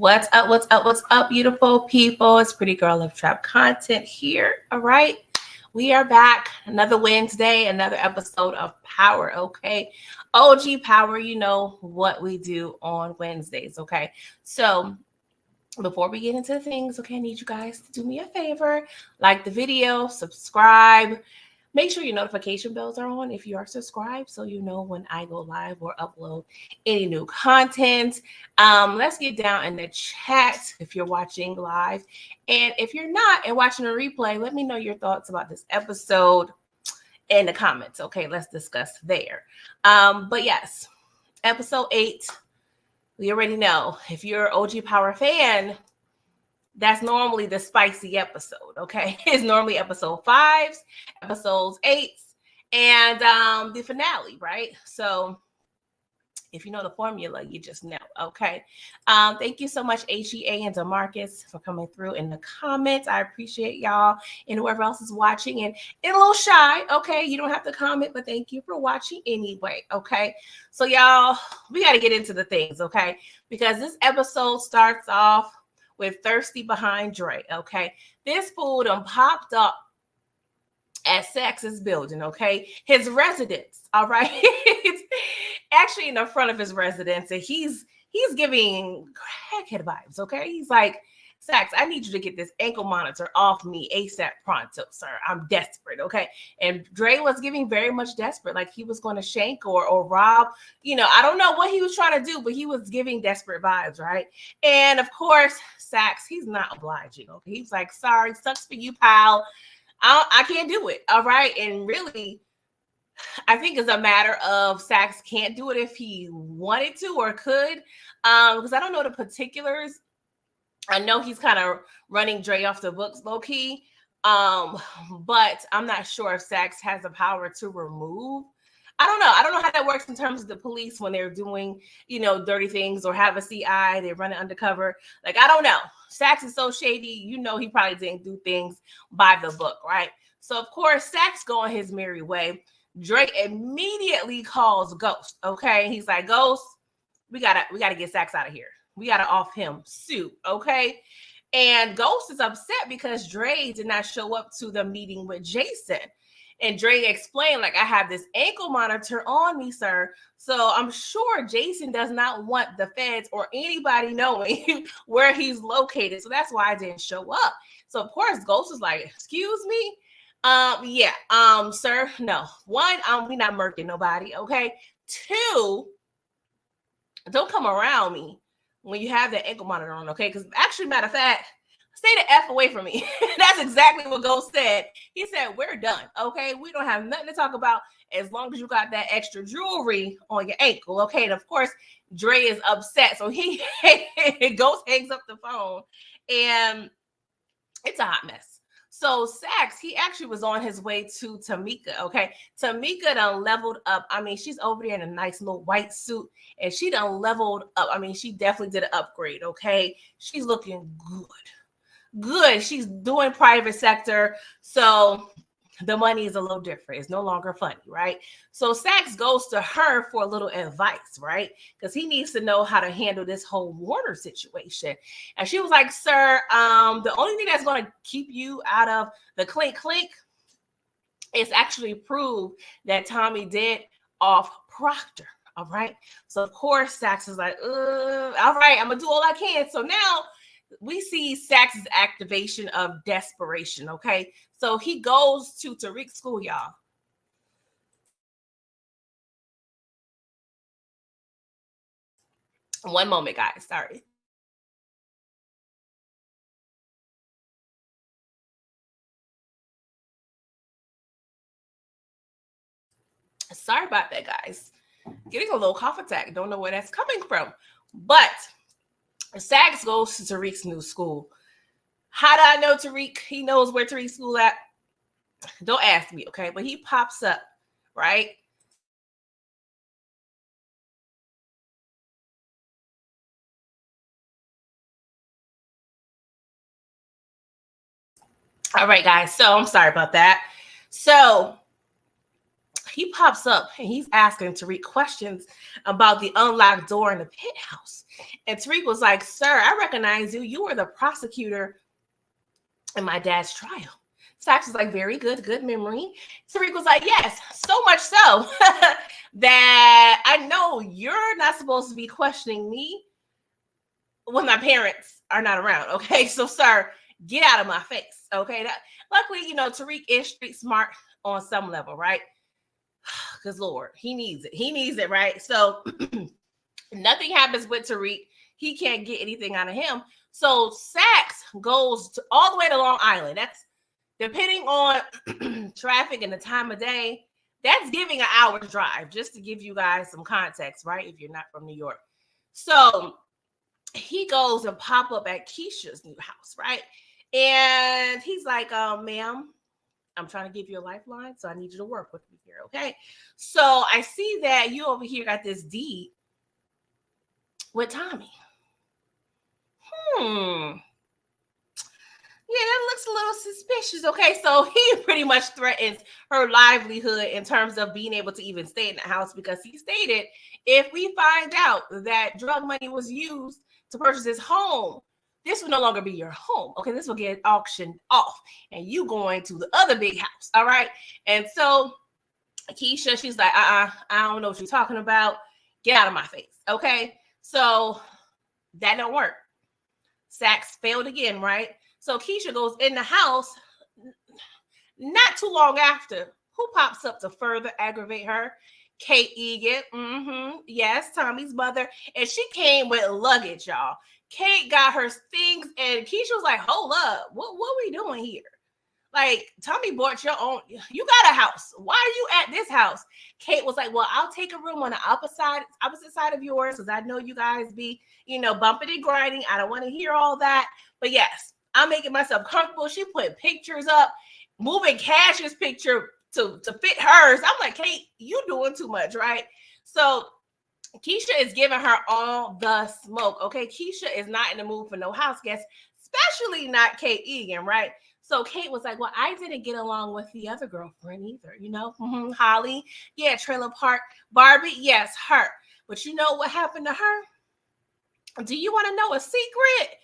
What's up? What's up? What's up, beautiful people? It's Pretty Girl Love Trap content here. All right. We are back. Another Wednesday, another episode of Power. Okay. OG Power, you know what we do on Wednesdays. Okay. So before we get into things, okay, I need you guys to do me a favor. Like the video, subscribe. Make sure your notification bells are on if you are subscribed so you know when I go live or upload any new content. Let's get down in the chat if you're watching live. And if you're not and watching a replay, let me know your thoughts about this episode in the comments. Okay, let's discuss there. But yes, episode 8, we already know. If you're an OG Power fan, that's normally the spicy episode, okay? It's normally episode 5s, episodes 8s, and the finale, right? So if you know the formula, you just know, okay? Thank you so much, HEA and DeMarcus, for coming through in the comments. I appreciate y'all and whoever else is watching. And a little shy, okay? You don't have to comment, but thank you for watching anyway, okay? So y'all, we got to get into the things, okay? Because this episode starts off with Thirsty behind Dre, okay? This fool done popped up at Sax's building, okay? His residence, all right? It's actually in the front of his residence, and he's giving crackhead vibes, okay? He's like, Sax, I need you to get this ankle monitor off me ASAP pronto, sir. I'm desperate, okay? And Dre was giving very much desperate, like he was going to shank or rob. You know, I don't know what he was trying to do, but he was giving desperate vibes, right? And of course, Sax, he's not obliging, okay? He's like, sorry, sucks for you, pal. I can't do it, all right? And really, I think it's a matter of Sax can't do it if he wanted to or could, because I don't know the particulars. I know he's kind of running Dre off the books low key, but I'm not sure if Sax has the power to remove. I don't know. I don't know how that works in terms of the police when they're doing, you know, dirty things or have a CI, they're running undercover. Like, I don't know. Sax is so shady. You know, he probably didn't do things by the book, right? So, of course, Sax going his merry way. Drake immediately calls Ghost, okay? He's like, Ghost, we gotta get Sax out of here. We gotta off him suit, okay? And Ghost is upset because Dre did not show up to the meeting with Jason. And Dre explained, like, I have this ankle monitor on me, sir. So I'm sure Jason does not want the feds or anybody knowing where he's located. So that's why I didn't show up. So of course, Ghost is like, excuse me? Sir, no. One, we not murking nobody, okay? 2, don't come around me when you have that ankle monitor on, okay? Because actually, matter of fact, stay the F away from me. That's exactly what Ghost said. He said, we're done, okay? We don't have nothing to talk about as long as you got that extra jewelry on your ankle, okay? And of course, Dre is upset. So Ghost hangs up the phone, and it's a hot mess. So Sax, he actually was on his way to Tamika, okay? Tamika done leveled up. I mean, she's over there in a nice little white suit, and she done leveled up. I mean, she definitely did an upgrade, okay? She's looking good. Good. She's doing private sector, so the money is a little different. It's no longer funny, right? So Sax goes to her for a little advice, right? Because he needs to know how to handle this whole Warner situation. And she was like, sir, the only thing that's going to keep you out of the clink clink is actually prove that Tommy did off Proctor. All right. So of course, Sax is like, all right, I'm gonna do all I can. So now we see Sax's activation of desperation, okay? So he goes to Tariq's school, y'all. One moment, guys. Sorry. Sorry about that, guys. Getting a little cough attack. Don't know where that's coming from. But Sax goes to Tariq's new school. How do I know Tariq? He knows where Tariq's school at. Don't ask me, okay? But he pops up, right? All right, guys. So I'm sorry about that. So he pops up and he's asking Tariq questions about the unlocked door in the penthouse. And Tariq was like, "Sir, I recognize you. You were the prosecutor in my dad's trial." Sax was like, "Very good memory." Tariq was like, "Yes, so much so that I know you're not supposed to be questioning me when my parents are not around. Okay, so sir, get out of my face." Okay, luckily, Tariq is street smart on some level, right? Because Lord, he needs it. He needs it, right? So nothing happens with Tariq. He can't get anything out of him. So Sax goes all the way to Long Island. That's depending on traffic and the time of day. That's giving an hour's drive, just to give you guys some context, right? If you're not from New York. So he goes and pop up at Keisha's new house, right? And he's like, "Ma'am, I'm trying to give you a lifeline, so I need you to work with me here, okay? So I see that you over here got this deed with Tommy. Yeah, that looks a little suspicious. Okay, so he pretty much threatens her livelihood in terms of being able to even stay in the house, because he stated, if we find out that drug money was used to purchase this home, this will no longer be your home. Okay, this will get auctioned off and you going to the other big house. All right. And so Keisha, she's like, I don't know what you're talking about. Get out of my face. Okay. So that don't work. Sax failed again, right? So Keisha goes in the house. Not too long after, who pops up to further aggravate her? Kate Egan. Yes, Tommy's mother. And she came with luggage, y'all. Kate got her things, and Keisha was like, "Hold up, what are we doing here? Like, Tommy bought your own. You got a house. Why are you at this house?" Kate was like, "Well, I'll take a room on the opposite side of yours, because I know you guys be, bumping and grinding. I don't want to hear all that. But yes, I'm making myself comfortable." She put pictures up, moving Cash's picture to fit hers. I'm like, "Kate, you doing too much, right?" So Keisha is giving her all the smoke. Okay, Keisha is not in the mood for no house guests, especially not Kate Egan, right? So Kate was like, "Well, I didn't get along with the other girlfriend either, Holly, yeah, Trailer Park Barbie, yes, her. But you know what happened to her? Do you want to know a secret?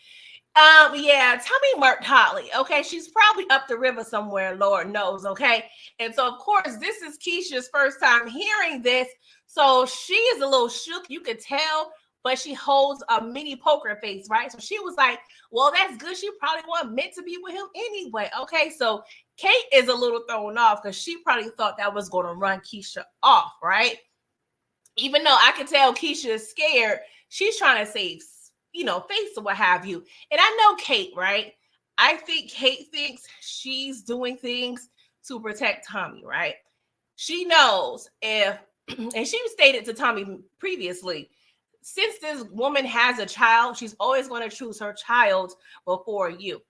Yeah, Tommy murked Holly. Okay, she's probably up the river somewhere, Lord knows. Okay, and so of course this is Keisha's first time hearing this, so she is a little shook. You could tell, but she holds a mini poker face, right? So she was like, "Well, that's good. She probably wasn't meant to be with him anyway." Okay, so Kate is a little thrown off because she probably thought that was going to run Keisha off, right? Even though I could tell Keisha is scared, she's trying to save face or what have you. And I know Kate, right? I think Kate thinks she's doing things to protect Tommy, right? She knows if, and she stated to Tommy previously, since this woman has a child, she's always going to choose her child before you.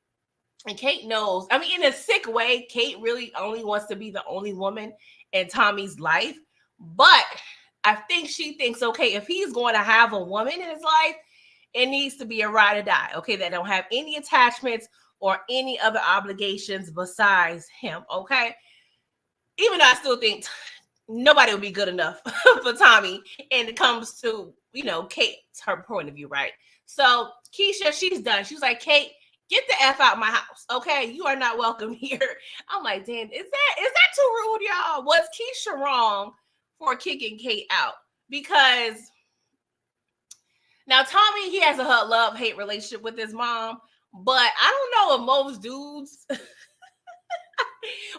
And Kate knows, I mean, in a sick way, Kate really only wants to be the only woman in Tommy's life. But I think she thinks, okay, if he's going to have a woman in his life, it needs to be a ride or die, okay, that don't have any attachments or any other obligations besides him, okay? Even though I still think nobody will be good enough for Tommy, and it comes to, Kate's her point of view, right? So Keisha, she's done. She's like, "Kate, get the F out my house, okay? You are not welcome here." I'm like, damn, is that too rude, y'all? Was Keisha wrong for kicking Kate out? Because now, Tommy, he has a love-hate relationship with his mom, but I don't know if most dudes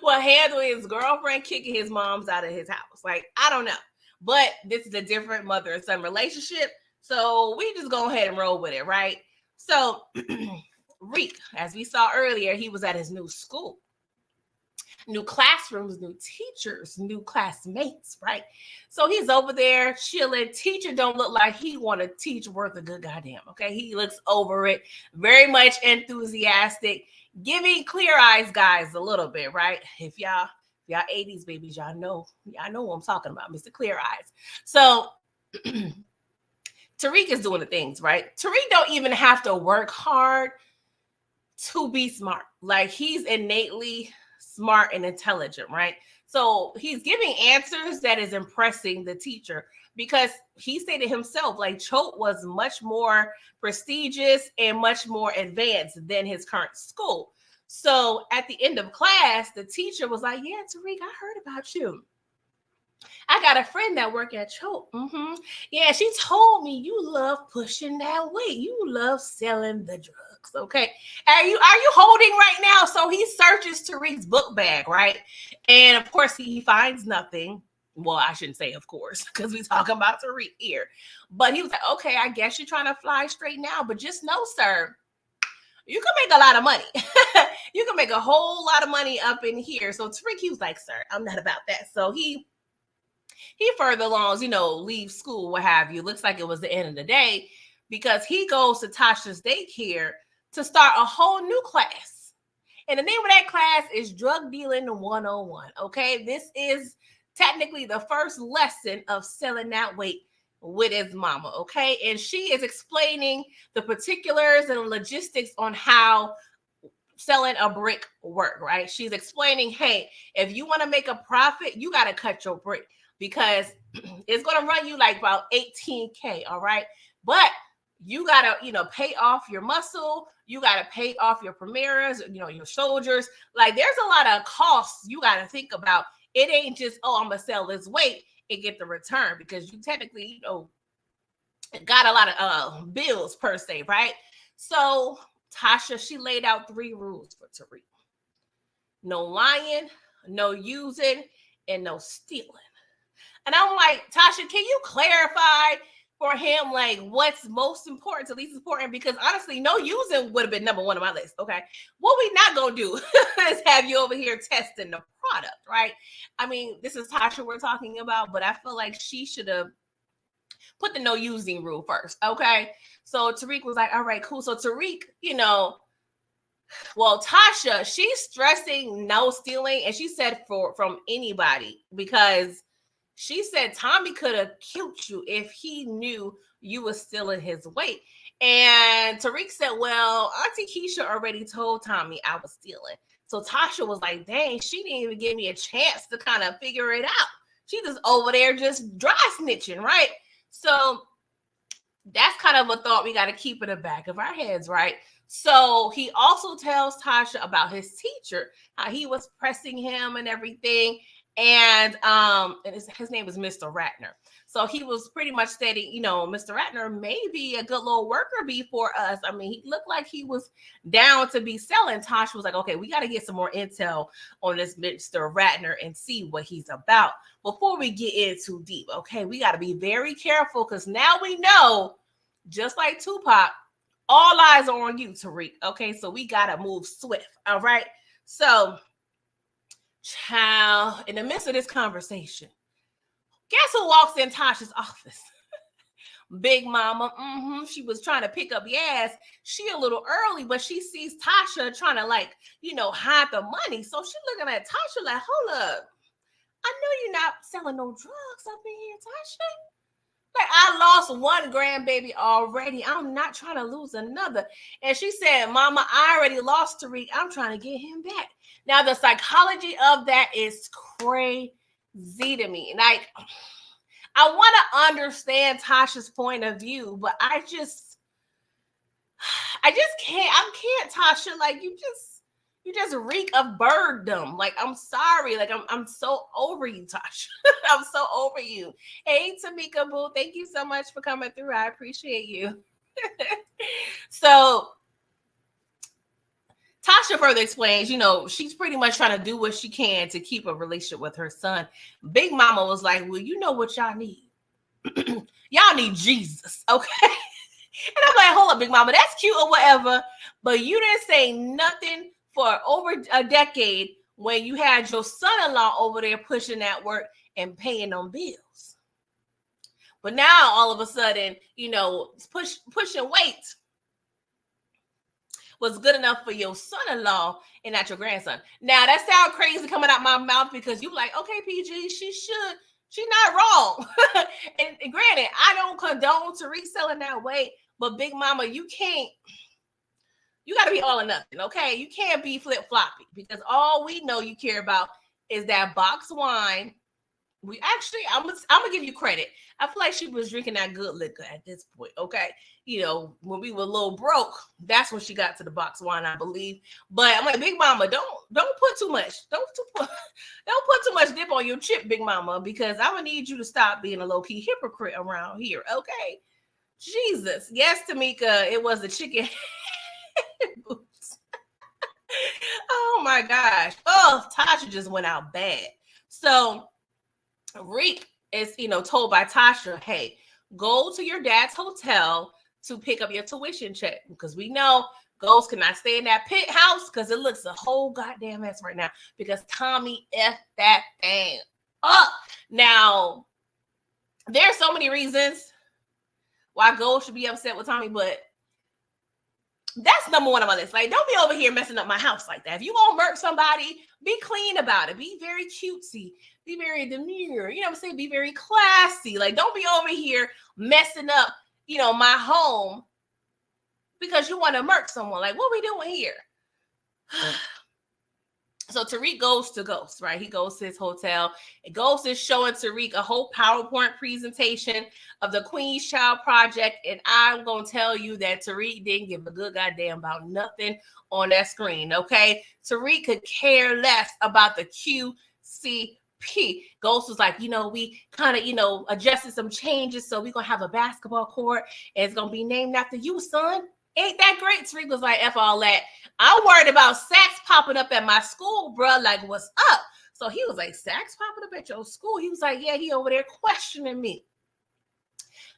will handle his girlfriend kicking his moms out of his house. Like, I don't know. But this is a different mother and son relationship, so we just go ahead and roll with it, right? So, Reek, as we saw earlier, he was at his new school. New classrooms, new teachers, new classmates, right? So he's over there chilling. Teacher don't look like he want to teach worth a good goddamn, okay? He looks over it, very much enthusiastic, giving Clear Eyes guys a little bit, right? If y'all 80s babies, y'all know what I'm talking about, Mr. Clear Eyes. So Tariq is doing the things, right? Tariq don't even have to work hard to be smart. Like, he's innately smart and intelligent, right? So he's giving answers that is impressing the teacher because he stated himself like Choate was much more prestigious and much more advanced than his current school. So at the end of class, the teacher was like, yeah, Tariq, I heard about you. I got a friend that work at Choate. Yeah, she told me you love pushing that weight. You love selling the drugs. Okay. Are you holding right now? So he searches Tariq's book bag, right? And of course he finds nothing. Well, I shouldn't say of course, because we're talking about Tariq here. But he was like, okay, I guess you're trying to fly straight now. But just know, sir, you can make a lot of money. You can make a whole lot of money up in here. So Tariq, he was like, sir, I'm not about that. So he further along, leaves school, what have you. Looks like it was the end of the day because he goes to Tasha's daycare to start a whole new class. And the name of that class is Drug Dealing 101. Okay, this is technically the first lesson of selling that weight with his mama. Okay, and she is explaining the particulars and logistics on how selling a brick work, right? She's explaining, hey, if you want to make a profit, you got to cut your brick because it's going to run you like about 18K, all right? But you got to, pay off your muscle. You got to pay off your Primeras, your soldiers. Like there's a lot of costs you got to think about. It ain't just, I'm going to sell this weight and get the return because you technically, got a lot of bills per se, right? So Tasha, she laid out 3 rules for Tariq. No lying, no using, and no stealing. And I'm like, Tasha, can you clarify for him, like, what's most important to least important? Because honestly, no using would have been number 1 on my list, okay? What we not going to do is have you over here testing the product, right? I mean, this is Tasha we're talking about, but I feel like she should have put the no using rule first, okay? So Tariq was like, all right, cool. So Tariq, Tasha, she's stressing no stealing, and she said from anybody because she said Tommy could have killed you if he knew you were stealing his weight. And Tariq said, well, Auntie Keisha already told Tommy I was stealing. So Tasha was like, dang, she didn't even give me a chance to kind of figure it out. She just over there just dry snitching, right? So that's kind of a thought we got to keep in the back of our heads, right? So he also tells Tasha about his teacher, how he was pressing him and everything. And his name is Mr. Ratner. So he was pretty much stating, Mr. Ratner may be a good little worker bee for us. I mean, he looked like he was down to be selling. Tasha was like, okay, we got to get some more intel on this Mr. Ratner and see what he's about before we get in too deep. Okay, we got to be very careful because now we know, just like Tupac, all eyes are on you, Tariq. Okay, so we got to move swift. All right. So, child, in the midst of this conversation, guess who walks in Tasha's office? Big Mama. She was trying to pick up gas. She a little early, but she sees Tasha trying to hide the money. So she looking at Tasha like, hold up. I know you're not selling no drugs up in here, Tasha. Like, I lost 1 grandbaby already. I'm not trying to lose another. And she said, Mama, I already lost Tariq. I'm trying to get him back. Now, the psychology of that is crazy to me. Like, I want to understand Tasha's point of view, but I just can't. I can't, Tasha. Like, you just reek of birddom. Like, I'm sorry. Like, I'm so over you, Tasha. I'm so over you. Hey, Tamika Boo, thank you so much for coming through. I appreciate you. So Tasha further explains, she's pretty much trying to do what she can to keep a relationship with her son. Big Mama was like, well, you know what y'all need? Y'all need Jesus, okay? And I'm like, hold up, Big Mama, that's cute or whatever, but you didn't say nothing for over a decade when you had your son-in-law over there pushing that work and paying them bills. But now all of a sudden, pushing weight was good enough for your son-in-law and not your grandson. Now that sounds crazy coming out my mouth because you like, okay, PG, she's not wrong. and granted, I don't condone to reselling that weight, but Big Mama, you got to be all or nothing, okay? You can't be flip-floppy because all we know you care about is that box wine. We actually, I'm gonna give you credit. I feel like she was drinking that good liquor at this point. Okay, when we were a little broke, that's when she got to the box wine, I believe. But I'm like, Big Mama, don't put too much. Don't put too much dip on your chip, Big Mama, because I'm gonna need you to stop being a low key hypocrite around here. Okay, Jesus, yes, Tamika, it was the chicken boots. Oh my gosh. Oh, Tasha just went out bad. So Reek is, told by Tasha, hey, go to your dad's hotel to pick up your tuition check, because we know Ghost cannot stay in that penthouse because it looks a whole goddamn mess right now because Tommy F that thing up. Now, there's so many reasons why Ghost should be upset with Tommy, but that's number one on my list. Like, don't be over here messing up my house like that. If you gonna murk somebody, be clean about it. Be very cutesy. Be very demure. You know what I'm saying? Be very classy. Like, don't be over here messing up, my home because you want to murk someone. Like, what we doing here? So Tariq goes to Ghost, right? He goes to his hotel. And Ghost is showing Tariq a whole PowerPoint presentation of the Queen's Child Project. And I'm going to tell you that Tariq didn't give a good goddamn about nothing on that screen, okay? Tariq could care less about the QCP. Ghost was like, we kind of, adjusted some changes. So we're going to have a basketball court. And it's going to be named after you, son. Ain't that great? Tariq was like, F all that. I'm worried about Saks popping up at my school, bro. Like, what's up? So he was like, Saks popping up at your school? He was like, yeah, he over there questioning me.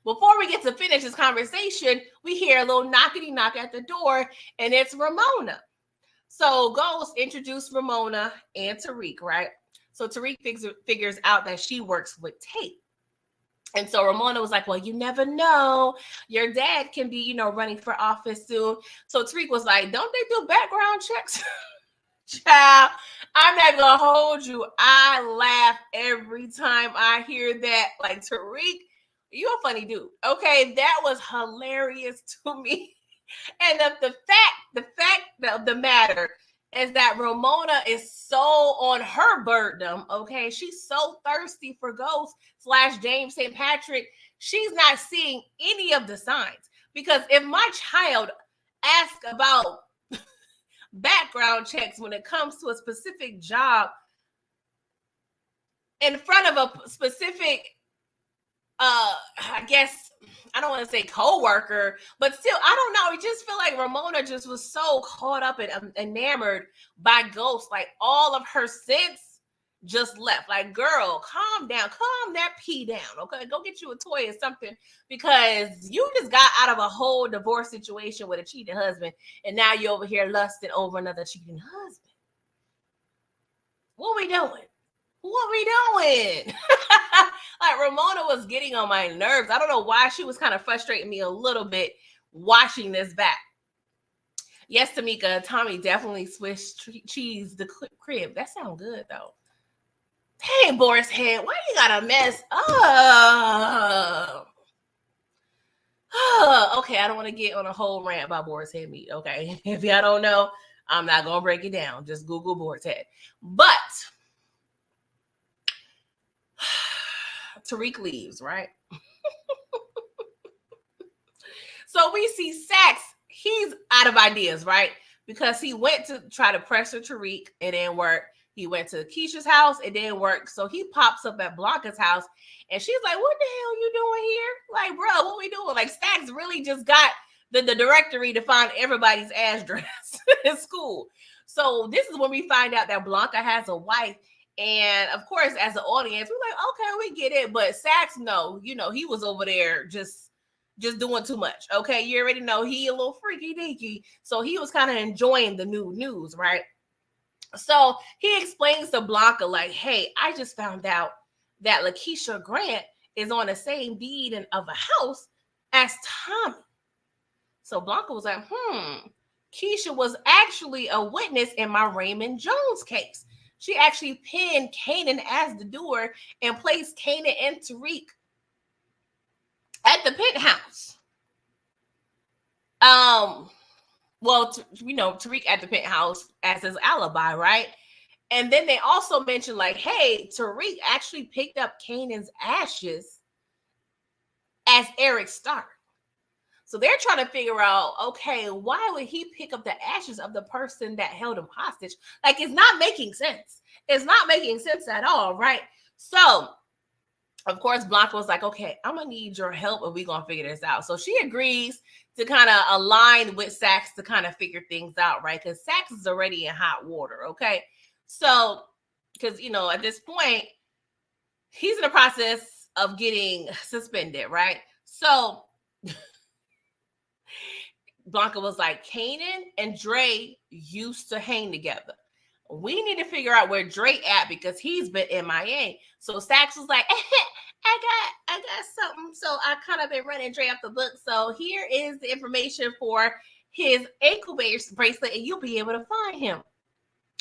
Before we get to finish this conversation, we hear a little knockety knock at the door, and it's Ramona. So Ghost introduced Ramona and Tariq, right? So Tariq figures out that she works with Tate. And so Ramona was like, well, you never know. Your dad can be, running for office soon. So Tariq was like, don't they do background checks? Child, I'm not going to hold you. I laugh every time I hear that. Like, Tariq, you a funny dude. Okay, that was hilarious to me. And the fact of the matter is that Ramona is so on her birddom, okay? She's so thirsty for Ghost / James St. Patrick. She's not seeing any of the signs. Because if my child asks about background checks when it comes to a specific job in front of a specific, I guess, I don't want to say co-worker, but still, I don't know. I just feel like Ramona just was so caught up and enamored by Ghost. Like, all of her sense just left. Like, girl, calm down. Calm that pee down, okay? Go get you a toy or something, because you just got out of a whole divorce situation with a cheating husband, and now you're over here lusting over another cheating husband. What we doing? What we doing? Like, Ramona was getting on my nerves. I don't know why. She was kind of frustrating me a little bit watching this back. Yes, Tamika, Tommy definitely switched cheese the crib. That sounds good, though. Hey, Boris Head, why you gotta mess up? Okay, I don't want to get on a whole rant about Boris Head meat, okay? If y'all don't know, I'm not going to break it down. Just Google Boris Head. But Tariq leaves, right? So we see Saks. He's out of ideas, right? Because he went to try to pressure Tariq. It didn't work. He went to Keisha's house. It didn't work. So he pops up at Blanca's house. And she's like, what the hell you doing here? Like, bro, what we doing? Like, Saks really just got the directory to find everybody's address in school. So this is when we find out that Blanca has a wife. And of course, as an audience, we're like, okay, we get it. But Saks, no, he was over there just doing too much. Okay, you already know he a little freaky deaky. So he was kind of enjoying the new news, right? So he explains to Blanca, like, hey, I just found out that Lakeisha Grant is on the same deed of a house as Tommy. So Blanca was like, Keisha was actually a witness in my Raymond Jones case. She actually pinned Kanan as the doer and placed Kanan and Tariq at the penthouse. Well, Tariq at the penthouse as his alibi, right? And then they also mentioned like, hey, Tariq actually picked up Kanan's ashes as Eric Stark. So they're trying to figure out, okay, why would he pick up the ashes of the person that held him hostage? Like, it's not making sense. It's not making sense at all, right? So, of course, Blanca was like, okay, I'm going to need your help and we're going to figure this out. So she agrees to kind of align with Saxe to kind of figure things out, right? Because Saxe is already in hot water, okay? So, because, you know, at this point, he's in the process of getting suspended, right? So Blanca was like, Kanan and Dre used to hang together. We need to figure out where Dre at because he's been MIA. So Saxe was like, I got something. So I kind of been running Dre up the book. So here is the information for his ankle bracelet, and you'll be able to find him.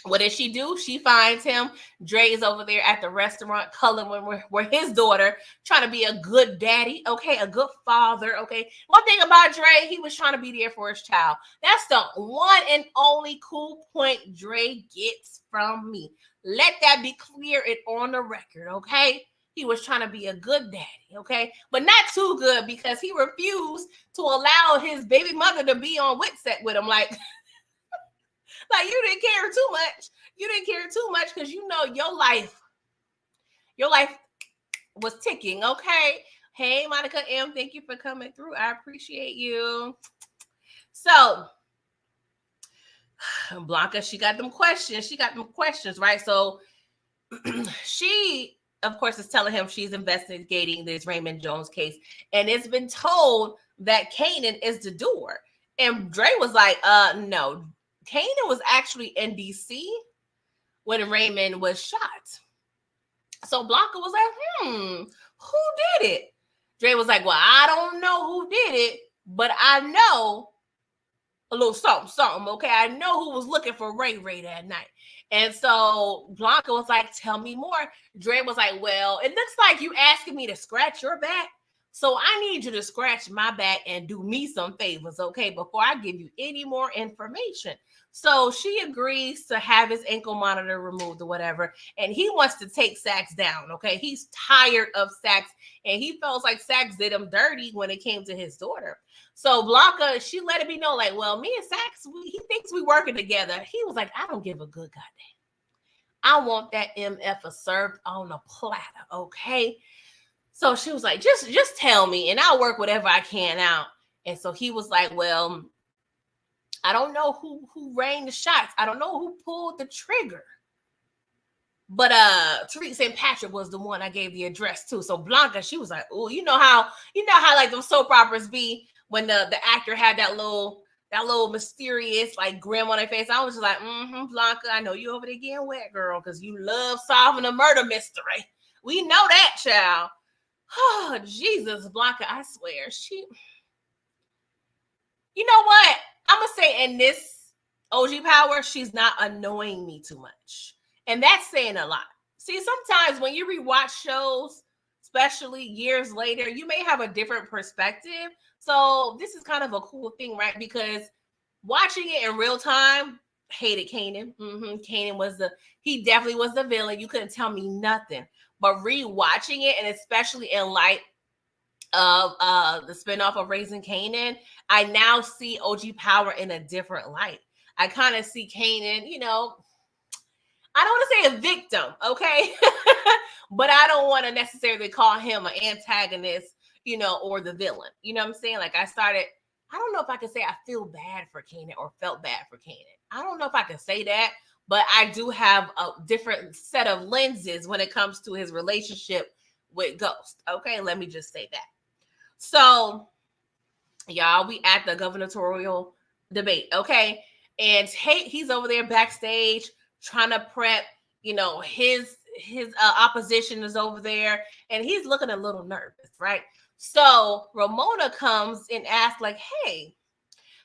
What does she do? She finds him. Dre is over there at the restaurant, cuddling with his daughter, trying to be a good daddy, okay, a good father, okay. One thing about Dre, he was trying to be there for his child. That's the one and only cool point Dre gets from me. Let that be clear and on the record, okay? He was trying to be a good daddy, okay? But not too good because he refused to allow his baby mother to be on Witset with him. Like you didn't care too much. You didn't care too much because you know your life was ticking, okay? Hey, Monica M, thank you for coming through. I appreciate you. So, Blanca, she got them questions, right? So, she, of course, is telling him she's investigating this Raymond Jones case, and it's been told that Kanan is the doer. And Dre was like, no. Kanan was actually in DC when Raymond was shot. So Blanca was like, who did it? Dre was like, well, I don't know who did it, but I know a little something, okay? I know who was looking for Ray that night. And so Blanca was like, tell me more. Dre was like, well, it looks like you asking me to scratch your back. So I need you to scratch my back and do me some favors, okay, before I give you any more information. So she agrees to have his ankle monitor removed or whatever. And he wants to take Saxe down, okay? He's tired of Saxe, and he feels like Saxe did him dirty when it came to his daughter. So Blanca, she let it be known, like, well, me and Saxe, he thinks we working together. He was like, I don't give a good goddamn. I want that MF served on a platter, okay? So she was like, just tell me and I'll work whatever I can out. And so he was like, well, I don't know who rang the shots. I don't know who pulled the trigger. But Tariq St. Patrick was the one I gave the address to. So Blanca, she was like, oh, you know how like those soap operas be when the actor had that little mysterious like grin on their face. I was just like, Blanca, I know you over there getting wet, girl, because you love solving a murder mystery. We know that, child. Oh, Jesus, Blanca, I swear. You know what? I'm going to say in this OG Power, she's not annoying me too much. And that's saying a lot. See, sometimes when you rewatch shows, especially years later, you may have a different perspective. So this is kind of a cool thing, right? Because watching it in real time, hated Kanan. Kanan he definitely was the villain. You couldn't tell me nothing. But rewatching it, and especially in light of the spinoff of Raising Kanan, I now see OG Power in a different light. I kind of see Kanan, you know, I don't want to say a victim, okay? But I don't want to necessarily call him an antagonist, you know, or the villain. You know what I'm saying? Like I don't know if I can say I feel bad for Kanan or felt bad for Kanan. I don't know if I can say that, but I do have a different set of lenses when it comes to his relationship with Ghost. Okay, let me just say that. So, y'all, we at the gubernatorial debate, okay? And he's over there backstage trying to prep, you know, his opposition is over there, and he's looking a little nervous, right? So Ramona comes and asks, like, hey,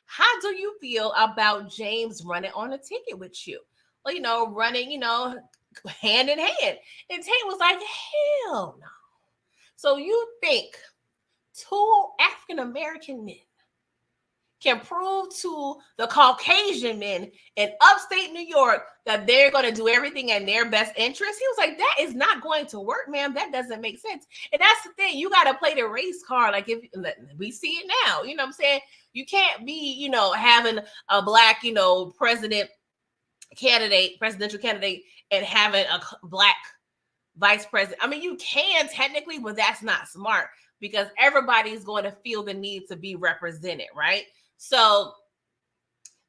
how do you feel about James running on a ticket with you? Well, you know, running, you know, hand in hand. And Tate was like, hell no. So you think two African-American men can prove to the Caucasian men in upstate New York that they're going to do everything in their best interest, he was like, that is not going to work, ma'am. That doesn't make sense. And that's the thing. You got to play the race card. Like, if we see it now, you know what I'm saying? You can't be, you know, having a black, you know, presidential candidate, and having a black vice president. I mean, you can technically, but that's not smart, because everybody's going to feel the need to be represented, right? So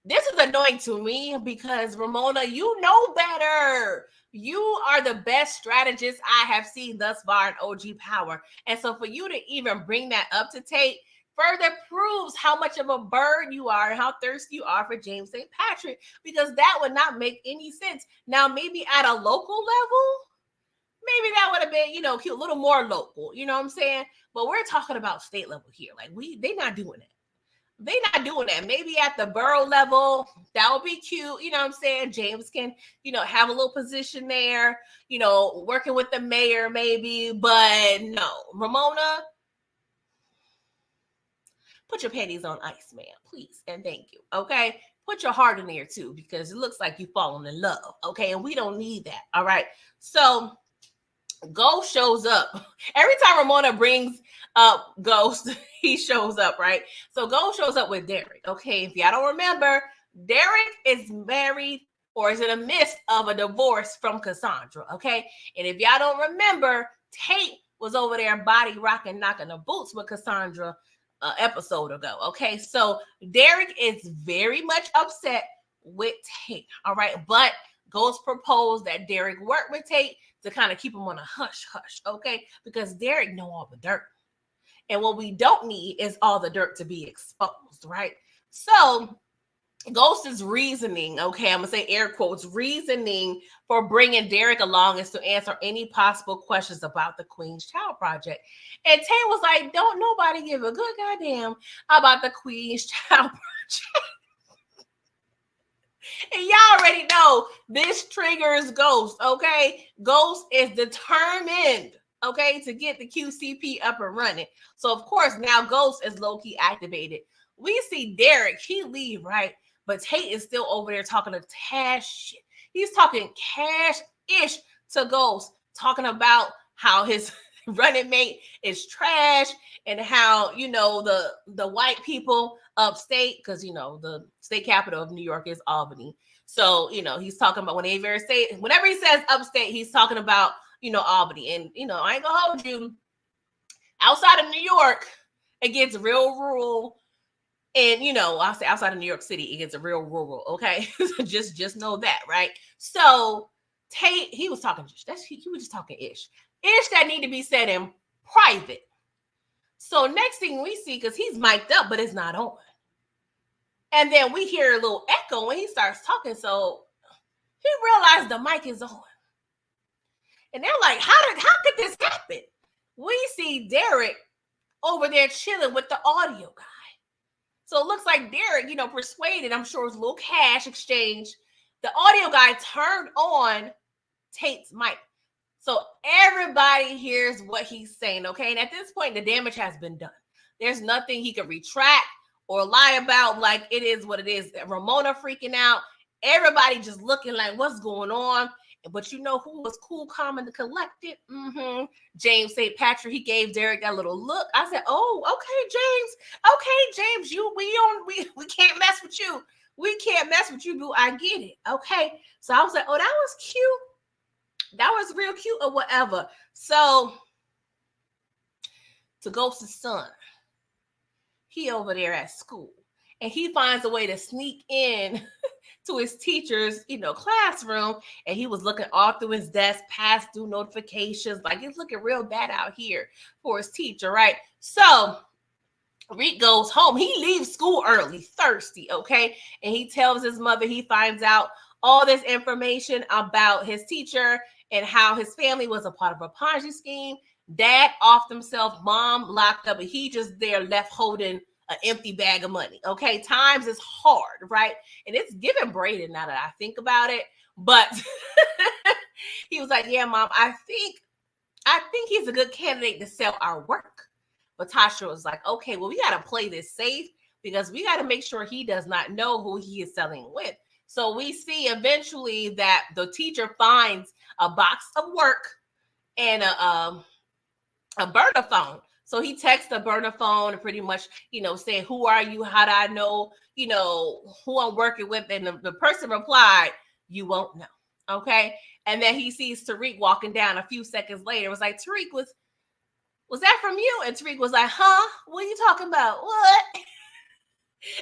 this is annoying to me, because Ramona, you know better. You are the best strategist I have seen thus far in OG Power. And so for you to even bring that up to Tate further proves how much of a bird you are and how thirsty you are for James St. Patrick, because that would not make any sense. Now, maybe at a local level, maybe that would have been, you know, cute, a little more local, you know what I'm saying? But we're talking about state level here. Like, they're not doing it. They're not doing that. Maybe at the borough level, that would be cute. You know what I'm saying? James can, you know, have a little position there, you know, working with the mayor maybe. But no, Ramona, put your panties on ice, ma'am, please. And thank you. Okay. Put your heart in there too, because it looks like you've fallen in love. Okay. And we don't need that. All right. So Ghost shows up. Every time Ramona brings up Ghost, he shows up, right? So Ghost shows up with Derek. Okay. If y'all don't remember, Derek is married or is in the midst of a divorce from Cassandra. Okay. And if y'all don't remember, Tate was over there body rocking, knocking the boots with Cassandra episode ago. Okay, so Derek is very much upset with Tate. All right, but Ghost proposed that Derek work with Tate to kind of keep him on a hush hush. Okay, because Derek know all the dirt, and what we don't need is all the dirt to be exposed. Right. So Ghost's reasoning, okay, I'm gonna say air quotes, reasoning for bringing Derek along is to answer any possible questions about the Queen's Child Project. And Tay was like, don't nobody give a good goddamn about the Queen's Child Project. And y'all already know this triggers Ghost, okay? Ghost is determined, okay, to get the QCP up and running. So, of course, now Ghost is low-key activated. We see Derek, he leave, right? But Tate is still over there talking to Tash shit. He's talking cash-ish to Ghost, talking about how his running mate is trash and how, you know, the white people upstate, because, you know, the state capital of New York is Albany. So, you know, he's talking about whenever he says upstate, he's talking about, you know, Albany. And, you know, I ain't gonna hold you. Outside of New York, it gets real rural. And, you know, I'll say outside of New York City, it gets a real rural, okay? just know that, right? So Tate, he was talking, he was just talking ish that need to be said in private. So next thing we see, because he's mic'd up, but it's not on. And then we hear a little echo when he starts talking. So he realized the mic is on. And they're like, how could this happen? We see Derek over there chilling with the audio guy. So it looks like Derek, you know, persuaded, I'm sure it was a little cash exchange. The audio guy turned on Tate's mic. So everybody hears what he's saying, okay? And at this point, the damage has been done. There's nothing he can retract or lie about. Like, it is what it is. Ramona freaking out. Everybody just looking like, what's going on? But you know who was cool, calm, and collected? James St. Patrick. He gave Derek that little look. I said, "Oh, okay, James. We can't mess with you. We can't mess with you, boo. I get it. Okay." So I was like, "Oh, that was cute. That was real cute, or whatever." So to Ghost's son, he over there at school, and he finds a way to sneak in to his teacher's, you know, classroom, and he was looking all through his desk, past due notifications, like it's looking real bad out here for his teacher, right? So Reek goes home. He leaves school early, thirsty, okay? And he tells his mother he finds out all this information about his teacher and how his family was a part of a Ponzi scheme. Dad offed himself, mom locked up, and he just there left holding an empty bag of money. Okay, times is hard, right? And it's giving Braden now that I think about it. But he was like, "Yeah, mom, I think he's a good candidate to sell our work." But Tasha was like, "Okay, well, we got to play this safe, because we got to make sure he does not know who he is selling with. So we see eventually that the teacher finds a box of work and a burner phone. So he texts the burner phone and pretty much, saying, who are you? How do I know, who I'm working with? And the person replied, you won't know. Okay. And then he sees Tariq walking down a few seconds later. It was like, Tariq, was that from you? And Tariq was like, huh? What are you talking about? What?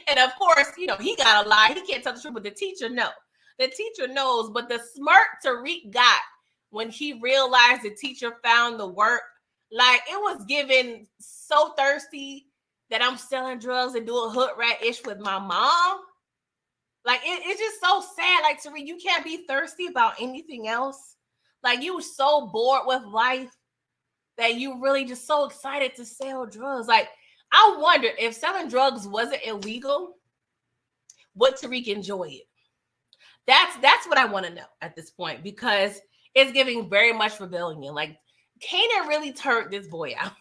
And of course, he got to lie. He can't tell the truth, but the teacher knows. The teacher knows, but the smirk Tariq got when he realized the teacher found the work, like it was given so thirsty that I'm selling drugs and doing hood rat ish with my mom. Like it's just so sad. Like, Tariq, you can't be thirsty about anything else. Like, you were so bored with life that you really just so excited to sell drugs. Like, I wonder if selling drugs wasn't illegal, would Tariq enjoy it? That's what I want to know at this point, because it's giving very much rebellion. Like, Kanan really turned this boy out.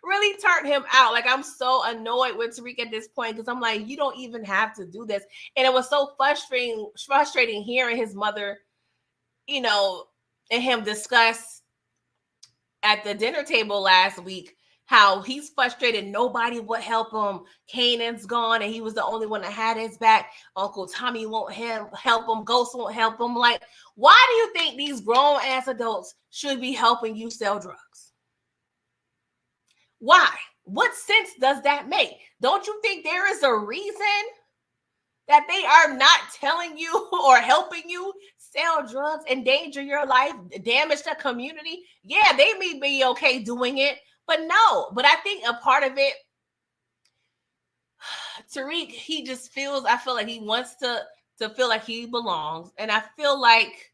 Really turned him out. Like, I'm so annoyed with Tariq at this point, because I'm like, you don't even have to do this. And it was so frustrating hearing his mother, and him discuss at the dinner table last week how he's frustrated. Nobody would help him. Kanan's gone and he was the only one that had his back. Uncle Tommy won't help him. Ghost won't help him. Like, why do you think these grown ass adults should be helping you sell drugs? Why? What sense does that make? Don't you think there is a reason that they are not telling you or helping you sell drugs, endanger your life, damage the community? Yeah, they may be okay doing it, but no. But I think a part of it, Tariq, I feel like he wants to feel like he belongs. And I feel like,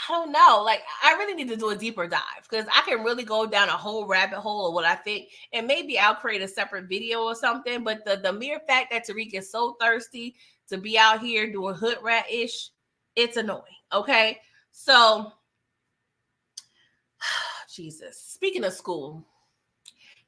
I don't know. Like, I really need to do a deeper dive, because I can really go down a whole rabbit hole of what I think. And maybe I'll create a separate video or something. But the mere fact that Tariq is so thirsty to be out here doing hood rat-ish, it's annoying. Okay. So, Jesus. Speaking of school,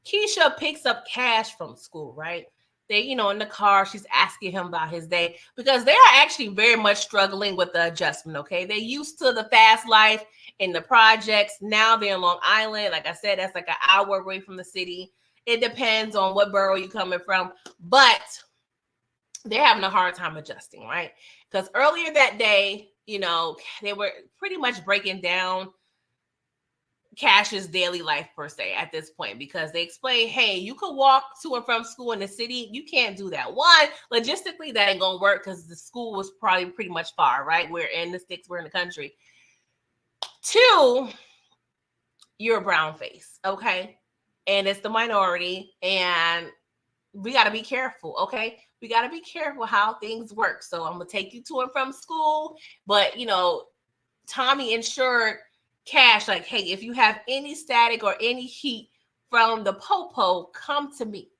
Keisha picks up Cash from school, right? They, in the car, she's asking him about his day, because they are actually very much struggling with the adjustment, okay? They used to the fast life in the projects. Now they're in Long Island. Like I said, that's like an hour away from the city. It depends on what borough you're coming from, but they're having a hard time adjusting, right? Because earlier that day, they were pretty much breaking down Cash's daily life per se at this point, because they explain, hey, you could walk to and from school in the city. You can't do that. One, logistically, that ain't gonna work, because the school was probably pretty much far, right? We're in the sticks, we're in the country. Two, you're a brown face, okay? And it's the minority, and we got to be careful, okay? We got to be careful how things work. So I'm gonna take you to and from school, but Tommy ensured Cash, like, hey, if you have any static or any heat from the popo, come to me.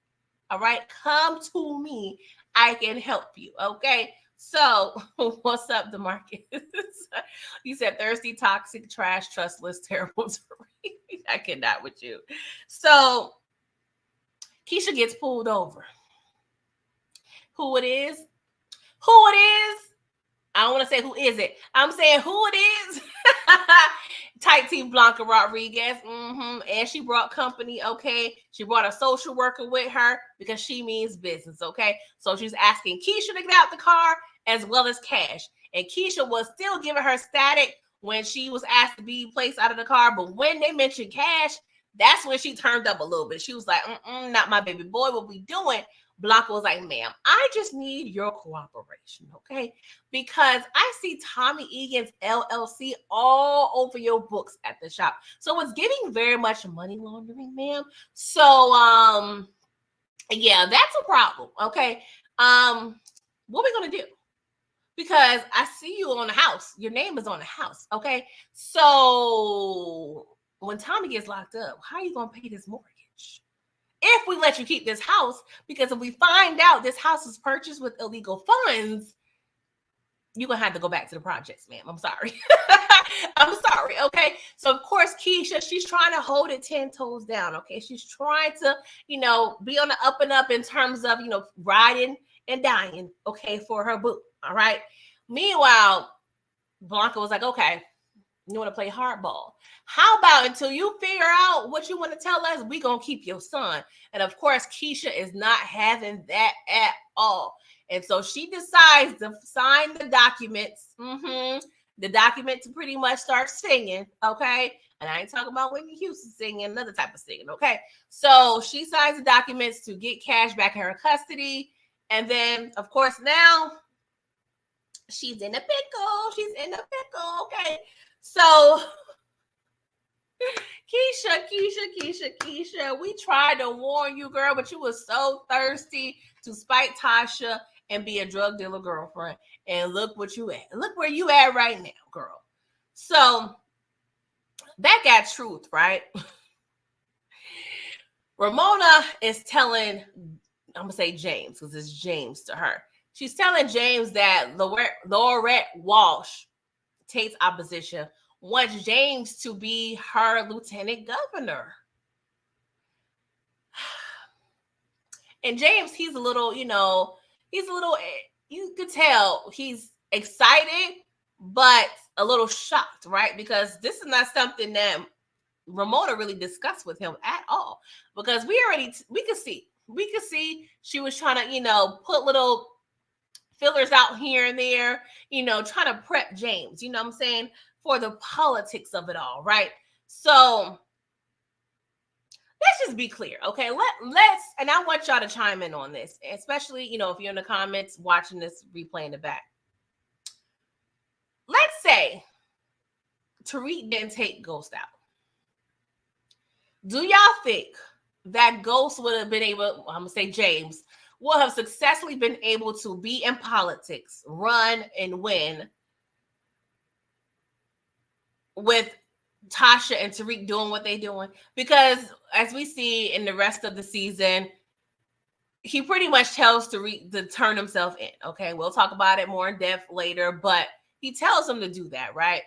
All right, come to me. I can help you. Okay. So, what's up, DeMarcus? You said thirsty, toxic, trash, trustless, terrible. I cannot with you. So, Keisha gets pulled over. Who it is? Who it is? I don't want to say who is it. I'm saying who it is. Tight Team Blanca Rodriguez. And she brought company, okay? She brought a social worker with her, because she means business, okay? So she's asking Keisha to get out the car as well as Cash. And Keisha was still giving her static when she was asked to be placed out of the car. But when they mentioned Cash, that's when she turned up a little bit. She was like, not my baby boy. What we doing? Blanca was like, ma'am, I just need your cooperation, okay? Because I see Tommy Egan's LLC all over your books at the shop. So it's giving very much money laundering, ma'am. So, yeah, that's a problem, okay? What are we going to do? Because I see you on the house. Your name is on the house, okay? So when Tommy gets locked up, how are you going to pay this mortgage? If we let you keep this house, because if we find out this house was purchased with illegal funds, you're going to have to go back to the projects, ma'am. I'm sorry. I'm sorry. Okay. So, of course, Keisha, she's trying to hold it 10 toes down. Okay. She's trying to, be on the up and up in terms of, riding and dying. Okay. For her boo. All right. Meanwhile, Blanca was like, okay, you want to play hardball. How about until you figure out what you want to tell us, we going to keep your son. And of course, Keisha is not having that at all. And so she decides to sign the documents. The document to pretty much start singing. Okay. And I ain't talking about Whitney Houston singing, another type of singing. Okay. So she signs the documents to get Cash back in her custody. And then, of course, now she's in a pickle. She's in a pickle. Okay. So Keisha, we tried to warn you, girl, but you were so thirsty to spite Tasha and be a drug dealer girlfriend. And look what you at. Look where you at right now, girl. So that got truth, right? Ramona is telling, I'm going to say James, because it's James to her. She's telling James that Lorette Walsh, Tate's opposition, wants James to be her lieutenant governor. And James, he's a little, you could tell he's excited, but a little shocked, right? Because this is not something that Ramona really discussed with him at all. Because we could see she was trying to, put little fillers out here and there, trying to prep James, you know what I'm saying, for the politics of it all, right? So let's just be clear, okay? Let's, and I want y'all to chime in on this, especially, if you're in the comments watching this replay in the back. Let's say Tariq didn't take Ghost out. Do y'all think that Ghost would have been able, I'm going to say James, would have successfully been able to be in politics, run and win with Tasha and Tariq doing what they're doing? Because as we see in the rest of the season, he pretty much tells Tariq to turn himself in. Okay, we'll talk about it more in depth later, but he tells him to do that, right?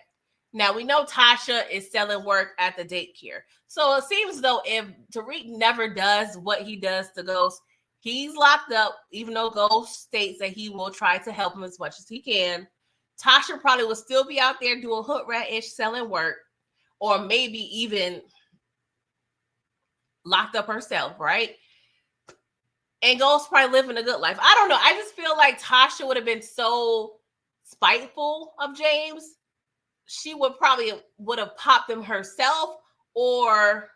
Now, we know Tasha is selling work at the daycare. So it seems though if Tariq never does what he does to Ghost, he's locked up, even though Ghost states that he will try to help him as much as he can. Tasha probably will still be out there doing hood rat-ish selling work, or maybe even locked up herself, right? And Ghost probably living a good life. I don't know. I just feel like Tasha would have been so spiteful of James. She would have popped him herself, or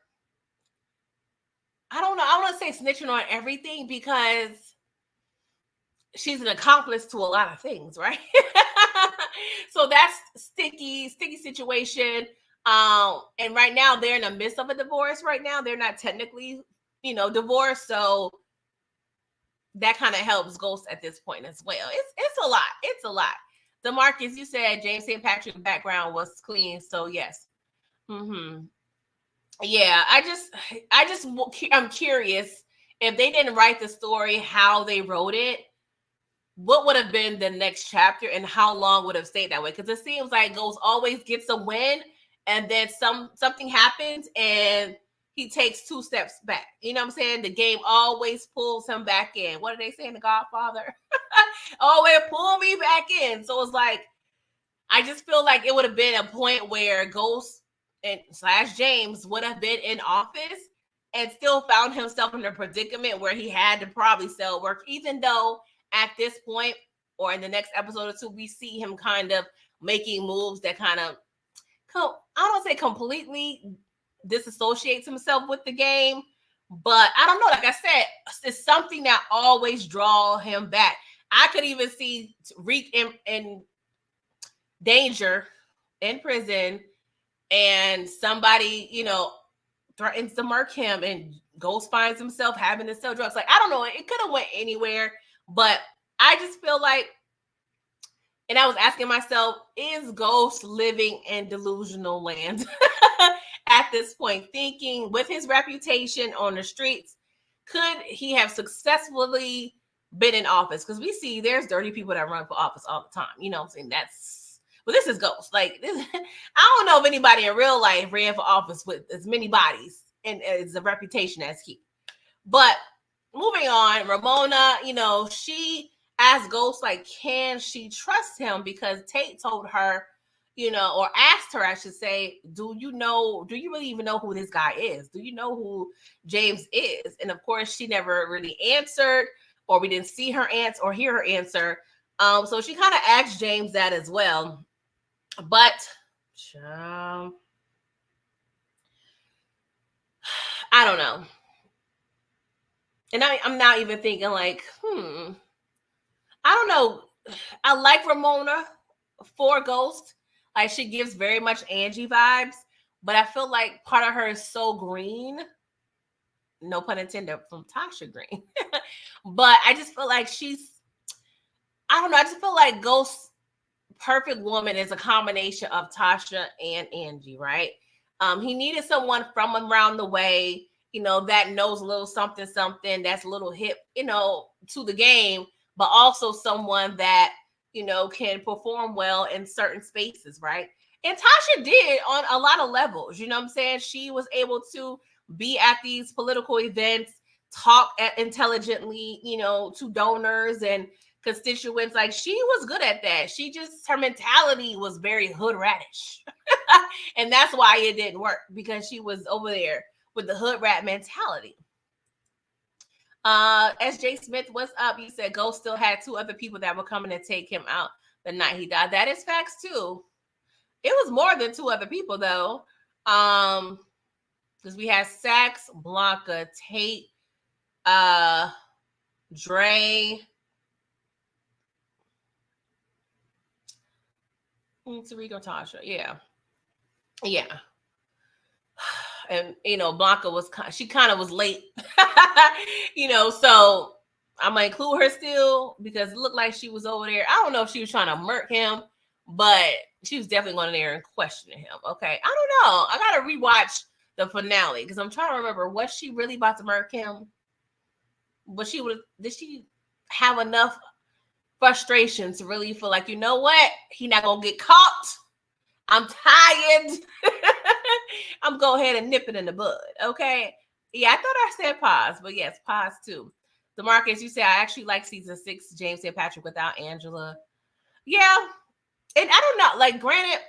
I don't know. I want to say snitching on everything because she's an accomplice to a lot of things, right? So that's sticky situation. And right now they're in the midst of a divorce right now. They're not technically, divorced. So that kind of helps Ghost at this point as well. It's a lot. It's a lot. DeMarcus, you said James St. Patrick's background was clean. So yes. Yeah, I'm curious if they didn't write the story, how they wrote it, what would have been the next chapter and how long would have stayed that way? Because it seems like Ghost always gets a win and then something happens and he takes 2 steps back. You know what I'm saying? The game always pulls him back in. What are they saying, The Godfather? Always pull me back in. So it's like, I just feel like it would have been a point where Ghost and / James would have been in office and still found himself in a predicament where he had to probably sell work, even though at this point or in the next episode or 2, we see him kind of making moves that kind of, I don't say completely disassociates himself with the game, but I don't know. Like I said, it's something that always draw him back. I could even see Reek in danger in prison and somebody, threatens to murk him and Ghost finds himself having to sell drugs. Like, I don't know. It could have went anywhere, but I just feel like, and I was asking myself, is Ghost living in delusional land at this point? Thinking with his reputation on the streets, could he have successfully been in office, because we see there's dirty people that run for office all the time. You know what I'm saying? But this is Ghost. Like this, I don't know if anybody in real life ran for office with as many bodies and as a reputation as he. But moving on, Ramona, she asked Ghost, like, can she trust him? Because Tate told her, or asked her, I should say, do you really even know who this guy is? Do you know who James is? And of course, she never really answered, or we didn't see her answer or hear her answer. So she kind of asked James that as well. But I don't know. And I'm not even thinking like, I don't know. I like Ramona for Ghost. Like, she gives very much Angie vibes, but I feel like part of her is so green. No pun intended, from Tasha Green. But I just feel like I don't know. I just feel like Ghost's perfect woman is a combination of Tasha and Angie, right? He needed someone from around the way, that knows a little something, that's a little hip, to the game, but also someone that, can perform well in certain spaces, right? And Tasha did on a lot of levels, you know what I'm saying? She was able to be at these political events, talk intelligently, to donors and constituents. Like, she was good at that. Her mentality was very hood radish. And that's why it didn't work, because she was over there with the hood rat mentality. SJ Smith, what's up? You said Ghost still had 2 other people that were coming to take him out the night he died. That is facts too. It was more than 2 other people though. Because we had Sax, Blanca, Tate, Dre, Tariq, Tasha. Yeah. And Blanca she kind of was late. So I'm gonna include her still, because it looked like she was over there. I don't know if she was trying to murk him, but she was definitely going in there and questioning him. Okay, I don't know. I gotta rewatch the finale, because I'm trying to remember, was she really about to murk him? Did she have enough frustration to really feel like, you know what, he not gonna get caught? I'm tired. I'm go ahead and nip it in the bud. Okay. Yeah, I thought I said pause, but yes, pause too. DeMarcus, you say I actually like season 6, James St. Patrick without Angela. Yeah. And I don't know, like, granted,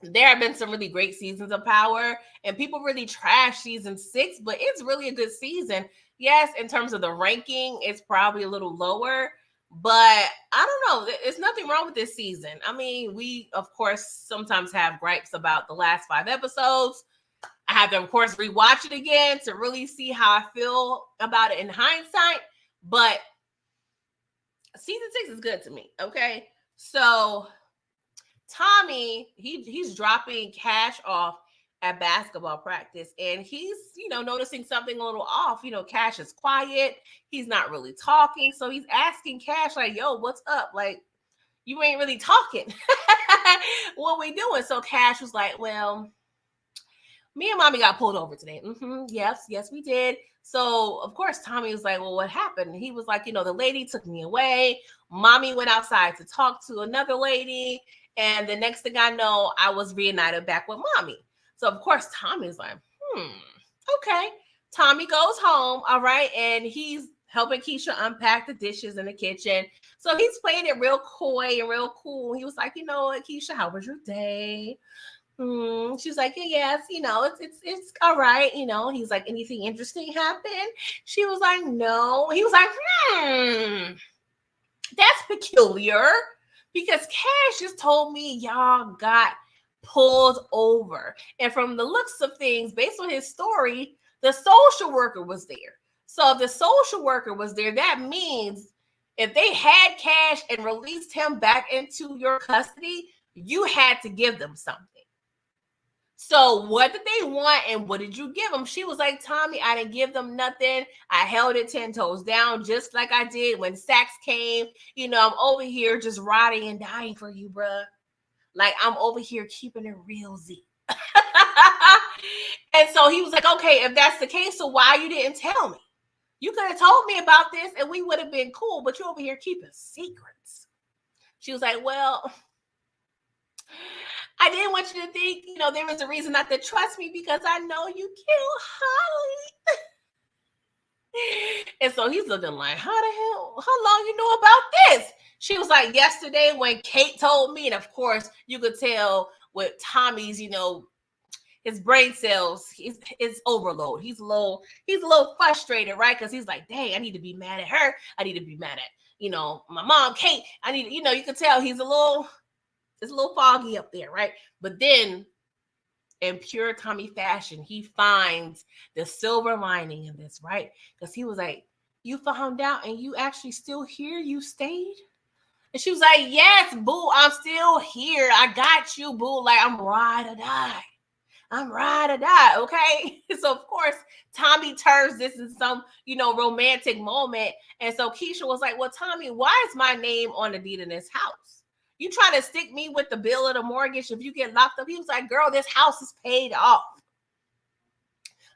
there have been some really great seasons of Power, and people really trash season 6, but it's really a good season. Yes, in terms of the ranking, it's probably a little lower, but I don't know. There's nothing wrong with this season. I mean, we, of course, sometimes have gripes about the last 5 episodes. I have to, of course, rewatch it again to really see how I feel about it in hindsight. But season 6 is good to me. Okay. So Tommy, he's dropping Cash off at basketball practice, and he's, noticing something a little off. Cash is quiet. He's not really talking. So he's asking Cash, like, yo, what's up? Like, you ain't really talking. What we doing? So Cash was like, well, me and Mommy got pulled over today. Yes, we did. So, of course, Tommy was like, well, what happened? He was like, the lady took me away. Mommy went outside to talk to another lady. And the next thing I know, I was reunited back with Mommy. So, of course, Tommy's like, okay. Tommy goes home, all right, and he's helping Keisha unpack the dishes in the kitchen. So he's playing it real coy and real cool. He was like, Keisha, how was your day? She's like, yes, it's all right. He's like, anything interesting happened? She was like, no. He was like, that's peculiar, because Cash just told me y'all got pulled over. And from the looks of things, based on his story, the social worker was there. So if the social worker was there, that means if they had Cash and released him back into your custody, you had to give them something. So what did they want, and what did you give them? She was like, Tommy, I didn't give them nothing. I held it 10 toes down, just like I did when Sax came. I'm over here just rotting and dying for you, bruh. Like, I'm over here keeping it real Z. And so he was like, okay, if that's the case, so why you didn't tell me? You could have told me about this and we would have been cool, but you're over here keeping secrets. She was like, well, I didn't want you to think, there was a reason not to trust me because I know you killed Holly. And so he's looking like, how long you know about this? She was like, yesterday when Kate told me, and of course you could tell with Tommy's, his brain cells, his overload. He's a little frustrated, right? Because he's like, dang, I need to be mad at her. I need to be mad at, my mom, Kate. I need, you can tell he's a little foggy up there, right? But then in pure Tommy fashion, he finds the silver lining in this, right? Because he was like, you found out and you actually still here? You stayed? And she was like, yes, boo, I'm still here. I got you, boo. Like, I'm ride or die. I'm ride or die, okay? So, of course, Tommy turns this in some, romantic moment. And so Keisha was like, well, Tommy, why is my name on the deed in this house? You trying to stick me with the bill of the mortgage if you get locked up? He was like, girl, this house is paid off.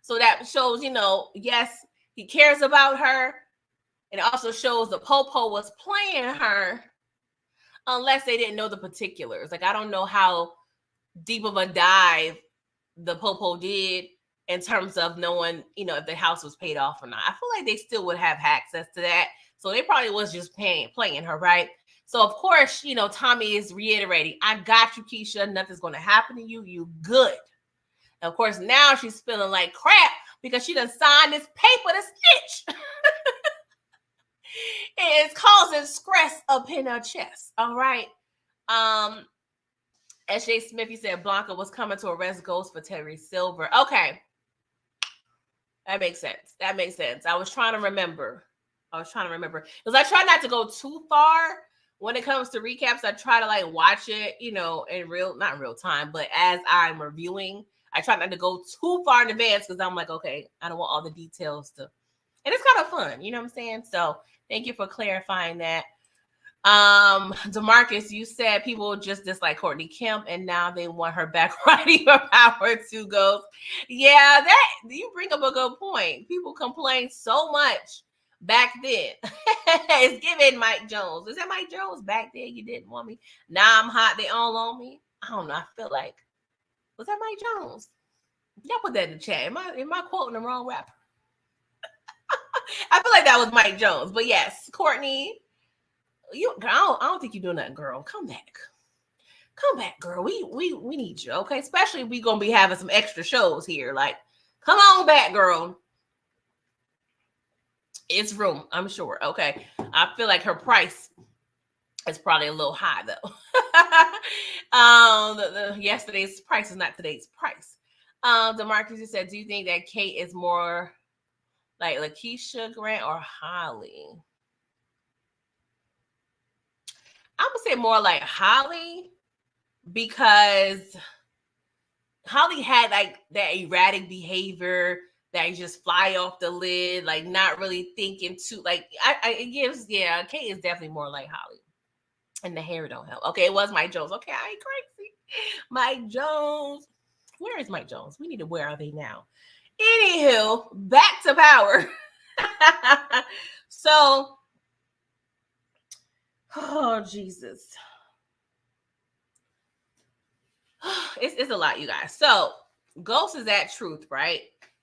So that shows, yes, he cares about her. It also shows the Popo was playing her unless they didn't know the particulars. Like, I don't know how deep of a dive the Popo did in terms of knowing, if the house was paid off or not. I feel like they still would have access to that. So they probably was just playing her, right? So, of course, Tommy is reiterating, I got you, Keisha. Nothing's going to happen to you. You good. And of course, now she's feeling like crap because she done signed this paper to snitch. It's causing stress up in her chest. All right. S.J. Smith, he said Blanca was coming to arrest Ghost for Terry Silver. Okay. That makes sense. I was trying to remember. Because I try not to go too far when it comes to recaps. I try to watch it, not in real time, but as I'm reviewing, I try not to go too far in advance because I'm like, okay, I don't want all the details to, and it's kind of fun, you know what I'm saying? So thank you for clarifying that. DeMarcus, you said people just dislike Courtney Kemp and now they want her back riding her power to Ghost. Yeah, that you bring up a good point. People complain so much back then. It's giving Mike Jones. Is that Mike Jones? Back then you didn't want me. Now I'm hot. They all on me. I don't know. I feel like, was that Mike Jones? Y'all put that in the chat. Am I quoting the wrong rapper? I feel like that was Mike Jones. But yes, Courtney, I don't think you're doing nothing, girl. Come back, girl. We need you, okay? Especially if we're gonna be having some extra shows here. Like, come on back, girl. It's room, I'm sure. Okay. I feel like her price is probably a little high though. Yesterday's price is not today's price. DeMarcus said, do you think that Kate is more like Lakeisha Grant or Holly? I would say more like Holly because Holly had like that erratic behavior that you just fly off the lid, like not really thinking too, like it gives, yeah, Kate is definitely more like Holly. And the hair don't help. Okay, it was Mike Jones. Okay, I ain't crazy. Mike Jones. Where is Mike Jones? We need to, where are they now? Anywho, back to power. So, oh, Jesus. It's a lot, you guys. So, Ghost is at Truth, right?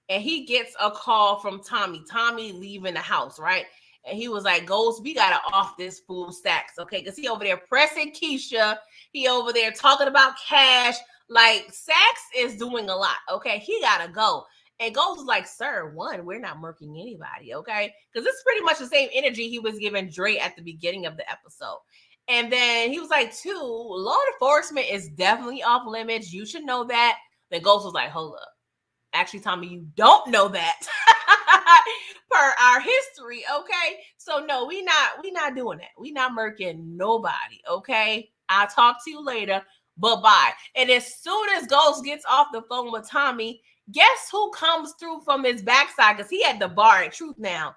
And he gets a call from Tommy leaving the house, right? And he was like, Ghost, we got to off this fool Stacks, okay? Because he over there pressing Keisha. He over there talking about cash. Like, Stacks is doing a lot, okay? He got to go. And Ghost was like, sir, one, we're not murking anybody, okay? Because this is pretty much the same energy he was giving Dre at the beginning of the episode. And then he was like, two, law enforcement is definitely off limits. You should know that. Then Ghost was like, hold up. Actually, Tommy, you don't know that per our history, okay? So no, we not doing that. We not murking nobody, okay? I'll talk to you later. Bye-bye. And as soon as Ghost gets off the phone with Tommy, guess who comes through from his backside? Because he had the bar at Truth now.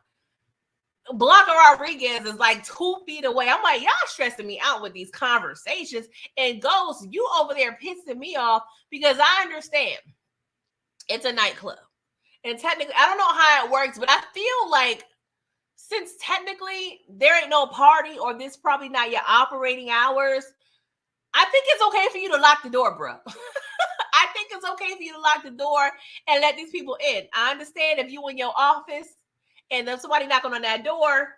Blanca Rodriguez is like 2 feet away. I'm like, y'all stressing me out with these conversations. And Ghost, you over there pissing me off because I understand it's a nightclub. And technically, I don't know how it works, but I feel like since technically there ain't no party or this probably not your operating hours, I think it's okay for you to lock the door, bro. I think it's okay for you to lock the door and let these people in. I understand if you in your office and there's somebody knocking on that door,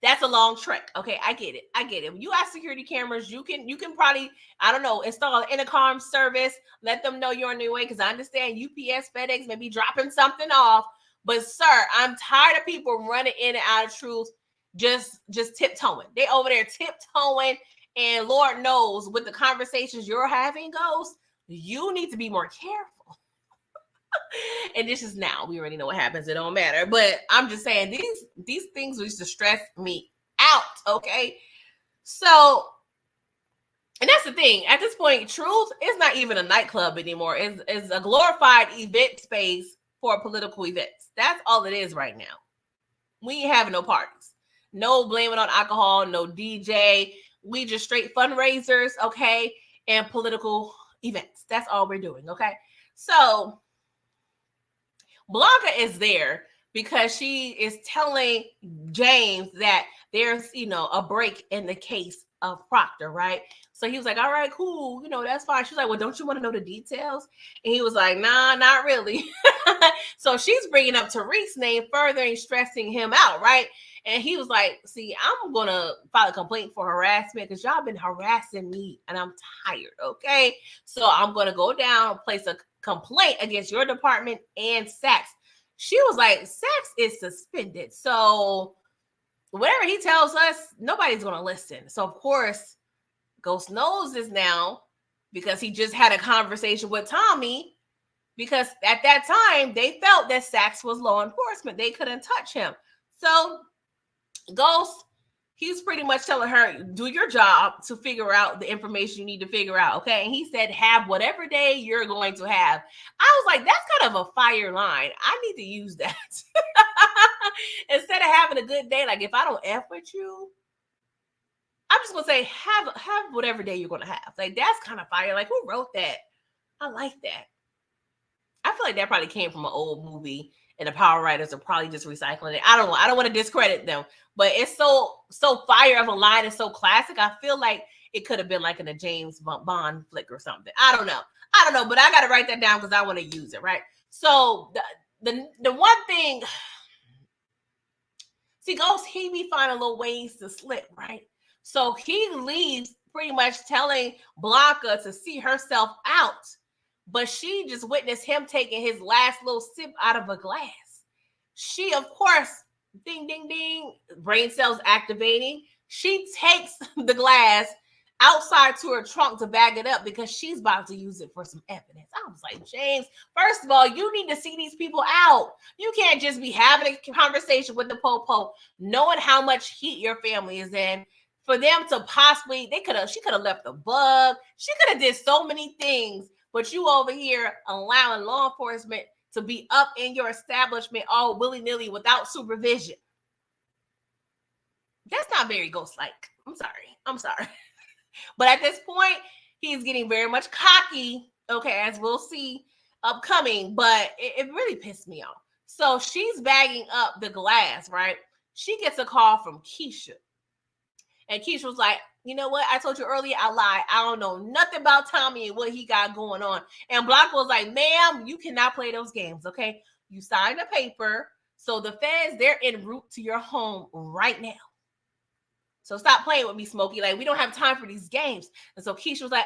that's a long trek. Okay, I get it. When you have security cameras, you can probably, I don't know, install an intercom service, let them know you're on your way. Because I understand UPS, FedEx may be dropping something off. But sir, I'm tired of people running in and out of truth, just tiptoeing. They over there tiptoeing, and Lord knows with the conversations you're having, Ghost, you need to be more careful. And this is now. We already know what happens. It don't matter. But I'm just saying these things used to stress me out. Okay. So, and that's the thing. At this point, Truth is not even a nightclub anymore. It's a glorified event space for political events. That's all it is right now. We ain't having no parties. No blaming on alcohol, no DJ. We just straight fundraisers, okay, and political events. That's all we're doing, okay? So Blanca is there because she is telling James that there's, a break in the case of Proctor, right? So he was like, all right, cool. That's fine. She's like, well, don't you want to know the details? And he was like, nah, not really. So she's bringing up Tariq's name further and stressing him out, right? And he was like, see, I'm going to file a complaint for harassment because y'all been harassing me and I'm tired, okay? So I'm going to go down and place a complaint against your department and Sachs. She was like, Sachs is suspended. So whatever he tells us, nobody's going to listen. So, of course, Ghost knows this now because he just had a conversation with Tommy, because at that time, they felt that Sachs was law enforcement. They couldn't touch him. So Ghost, he's pretty much telling her, do your job to figure out the information you need to figure out, okay? And he said, have whatever day you're going to have. I was like, that's kind of a fire line. I need to use that. Instead of having a good day, like if I don't F with you, I'm just going to say, have whatever day you're going to have. Like, that's kind of fire. Like, who wrote that? I like that. I feel like that probably came from an old movie, and the power writers are probably just recycling it. I don't know. I don't want to discredit them, but it's so fire of a line. It's so classic. I feel like it could have been like in a James Bond flick or something. I don't know, but I got to write that down because I want to use it, right? So the one thing, see, Ghost, he be finding little ways to slip, right? So he leaves pretty much telling Blanca to see herself out. But she just witnessed him taking his last little sip out of a glass. She, of course, ding, ding, ding, brain cells activating. She takes the glass outside to her trunk to bag it up because she's about to use it for some evidence. I was like, James, first of all, you need to see these people out. You can't just be having a conversation with the popo, knowing how much heat your family is in. For them to possibly, she could have left a bug. She could have did so many things. But you over here allowing law enforcement to be up in your establishment all willy-nilly without supervision. That's not very Ghost-like. I'm sorry. But at this point, he's getting very much cocky, okay, as we'll see upcoming. But it really pissed me off. So she's bagging up the glass, right? She gets a call from Keisha. And Keisha was like, you know what? I told you earlier, I lied. I don't know nothing about Tommy and what he got going on. And Blanca was like, ma'am, you cannot play those games, okay? You signed a paper. So the feds, they're en route to your home right now. So stop playing with me, Smokey. Like, we don't have time for these games. And so Keisha was like,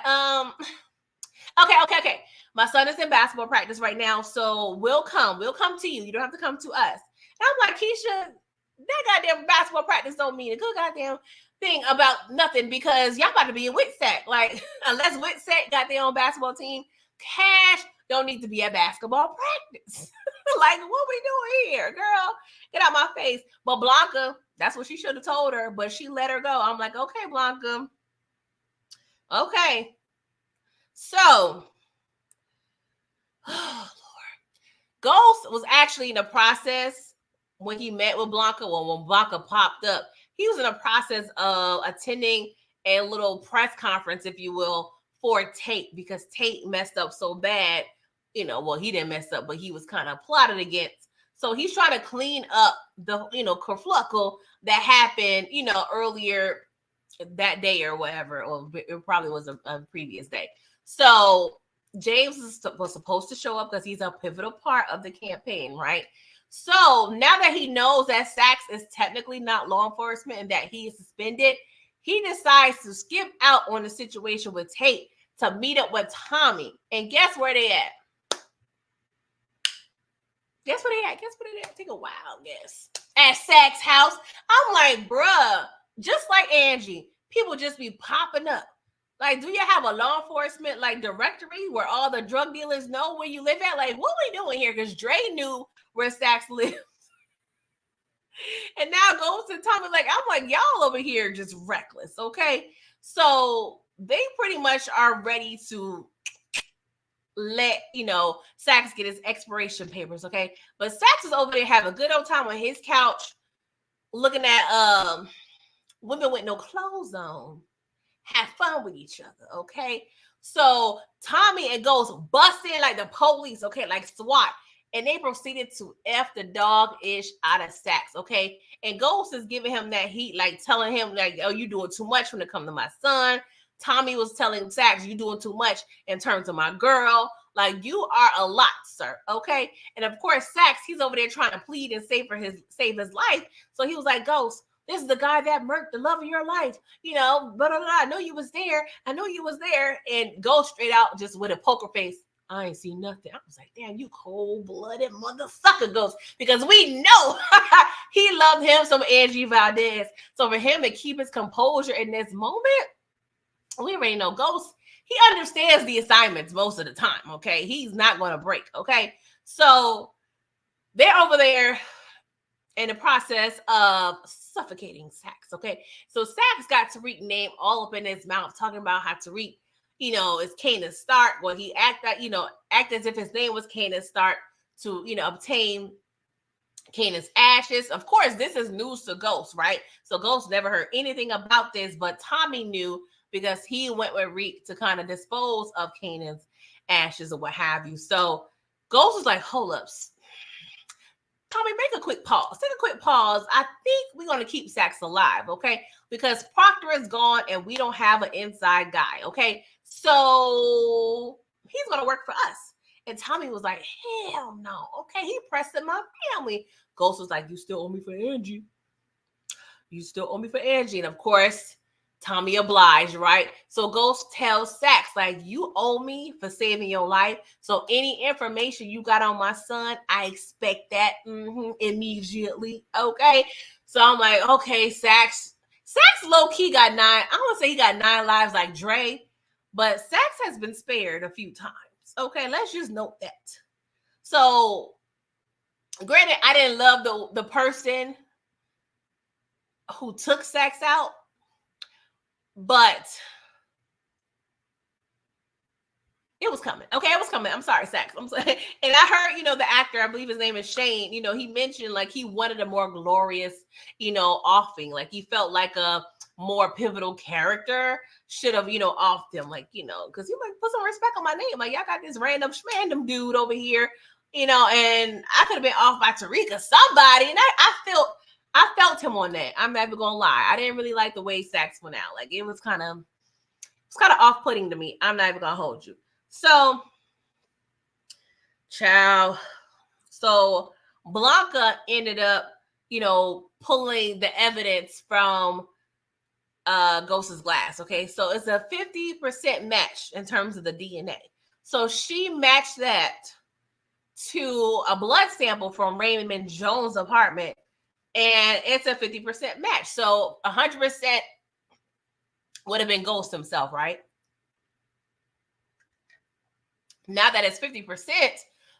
okay. My son is in basketball practice right now, so we'll come to you. You don't have to come to us. And I'm like, Keisha, that goddamn basketball practice don't mean a good goddamn thing about nothing, because y'all about to be in WITSEC. Like, unless WITSEC got their own basketball team, Cash don't need to be at basketball practice. Like, what we doing here, girl? Get out my face. But Blanca, that's what she should have told her, but she let her go. I'm like, okay, Blanca. Okay. So, oh Lord. Ghost was actually in the process when he met with Blanca, when Blanca popped up. He was in the process of attending a little press conference, if you will, for Tate, because Tate messed up so bad. Well, he didn't mess up, but he was kind of plotted against. So he's trying to clean up the kerfluckle that happened, earlier that day or whatever, or it probably was a previous day. So James was supposed to show up because he's a pivotal part of the campaign, right? So now that he knows that Saxe is technically not law enforcement and that he is suspended, he decides to skip out on the situation with Tate to meet up with Tommy. And guess where they at? Guess where they at? Take a wild guess. At Saxe's house. I'm like, bruh, just like Angie, people just be popping up. Like, do you have a law enforcement directory where all the drug dealers know where you live at? Like, what we doing here? Because Dre knew where Saxe lived. And now goes to Tommy. I'm like, y'all over here just reckless, okay? So they pretty much are ready to let Saxe get his expiration papers, okay? But Saxe is over there having a good old time on his couch, looking at women with no clothes on, have fun with each other, okay? So Tommy and Ghost bust in like the police, okay, like SWAT, and they proceeded to F the dog-ish out of Saxe, okay? And Ghost is giving him that heat, like telling him, like, oh, you doing too much when it comes to my son. Tommy was telling Saxe, you doing too much in terms of my girl. Like, you are a lot, sir, okay? And of course, Saxe, he's over there trying to plead and save his life. So he was like, Ghost, this is the guy that murked the love of your life, blah, blah, blah. I know you was there. And Ghost straight out just with a poker face. I ain't seen nothing. I was like, damn, you cold-blooded motherfucker, Ghost. Because we know he loved him some Angie Valdez. So for him to keep his composure in this moment, we already know Ghost, he understands the assignments most of the time, okay? He's not going to break, okay? So they're over there in the process of suffocating Saxe, okay? So Saxe got Tariq name all up in his mouth, talking about how Tariq, is Kanan Stark. Well, he act as if his name was Kanan Stark to, obtain Kanan's ashes. Of course, this is news to Ghost, right? So Ghost never heard anything about this, but Tommy knew because he went with Reek to kind of dispose of Kanan's ashes or what have you. So Ghost was like, hold up. Tommy, make a quick pause. Take a quick pause. I think we're going to keep Saxe alive, okay? Because Proctor is gone and we don't have an inside guy, okay? So he's going to work for us. And Tommy was like, hell no, okay? He pressing my family. Ghost was like, you still owe me for Angie. And of course, Tommy obliged, right? So Ghost tells Saxe, like, you owe me for saving your life. So any information you got on my son, I expect that immediately, okay? So I'm like, okay, Saxe low-key got 9. I don't want to say he got 9 lives like Dre, but Saxe has been spared a few times. Okay, let's just note that. So, granted, I didn't love the person who took Saxe out, but it was coming. Okay, it was coming. I'm sorry, Saxe. I'm sorry. And I heard, the actor, I believe his name is Shane, he mentioned like he wanted a more glorious, offing. Like he felt like a more pivotal character should have, offed him. Like, because you like put some respect on my name. Like, y'all got this random schmandom dude over here, and I could have been off by Tariq or somebody. And I felt him on that. I'm never gonna lie. I didn't really like the way Saxe went out. Like it was kind of off-putting to me. I'm not even gonna hold you. So, ciao. So Blanca ended up, pulling the evidence from Ghost's glass. Okay, so it's a 50% match in terms of the DNA. So she matched that to a blood sample from Raymond Jones' apartment, and it's a 50% match. So 100% would have been Ghost himself, right? Now that it's 50%,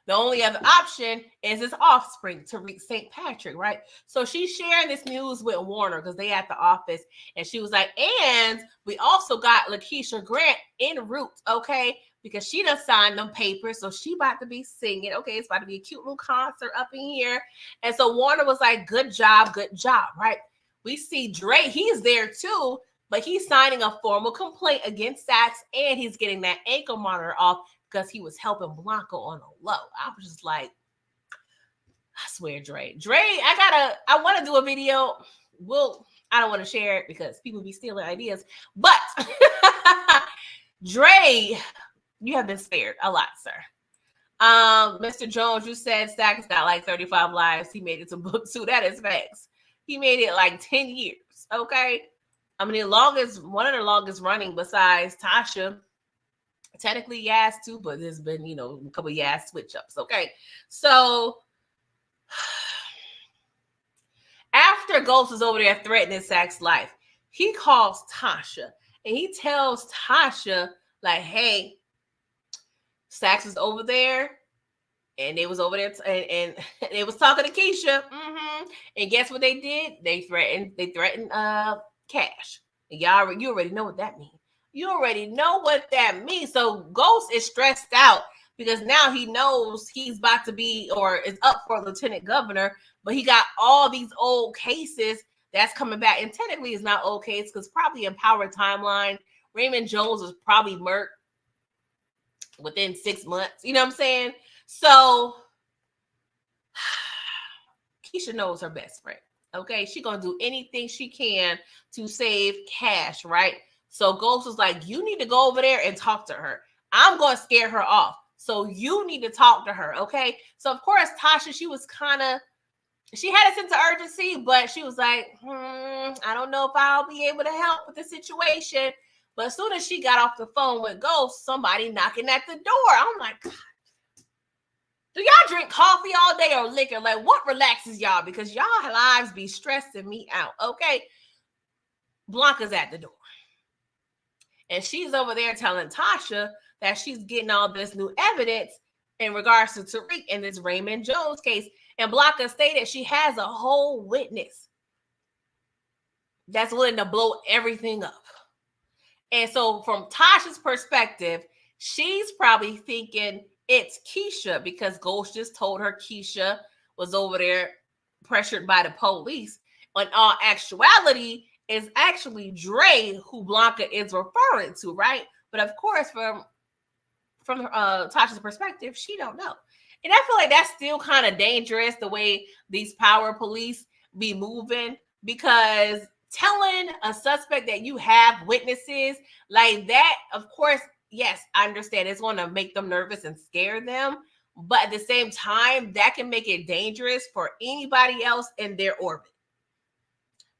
the only other option is his offspring, Tariq St. Patrick, right? So she's sharing this news with Warner because they at the office, and she was like, and we also got Lakeisha Grant en route, okay? Because she done signed them papers, so she about to be singing. Okay, it's about to be a cute little concert up in here. And so Warner was like, good job, right? We see Dre, he's there too, but he's signing a formal complaint against Saxe, and he's getting that ankle monitor off because he was helping Blanco on a low. I was just like, I swear, Dre. I want to do a video. I don't want to share it because people be stealing ideas. But Dre, you have been spared a lot, sir. Mr. Jones, you said Stacks got like 35 lives. He made it to book 2. That is facts. He made it like 10 years. Okay. I mean, one of the longest running besides Tasha. Technically Yas too, but there's been, a couple Yas switch ups. Okay. So after Ghost is over there threatening Sack's life, he calls Tasha and he tells Tasha, like, hey, Sax was over there and they was over there and they was talking to Keisha. And guess what they did? They threatened Cash. And you already know what that means. You already know what that means. So Ghost is stressed out because now he knows he's about to be or is up for lieutenant governor, but he got all these old cases that's coming back. And technically it's not old case because probably in Power Timeline, Raymond Jones was probably murked within 6 months. You know what I'm saying? So Keisha knows her best friend. Okay. She gonna do anything she can to save Cash, right? So Ghost was like, you need to go over there and talk to her. I'm going to scare her off. So you need to talk to her. Okay. So of course, Tasha, she had a sense of urgency, but she was like, I don't know if I'll be able to help with the situation. But as soon as she got off the phone with Ghost, somebody knocking at the door. I'm like, God, do y'all drink coffee all day or liquor? Like, what relaxes y'all? Because y'all lives be stressing me out. Okay. Blanca's at the door. And she's over there telling Tasha that she's getting all this new evidence in regards to Tariq in this Raymond Jones case. And Blanca stated she has a whole witness that's willing to blow everything up. And so from Tasha's perspective, she's probably thinking it's Keisha because Ghost just told her Keisha was over there pressured by the police. In all actuality, is actually Dre who Blanca is referring to, right? But of course, from Tasha's perspective, she don't know. And I feel like that's still kind of dangerous the way these power police be moving, because telling a suspect that you have witnesses like that, of course, yes, I understand it's going to make them nervous and scare them. But at the same time, that can make it dangerous for anybody else in their orbit.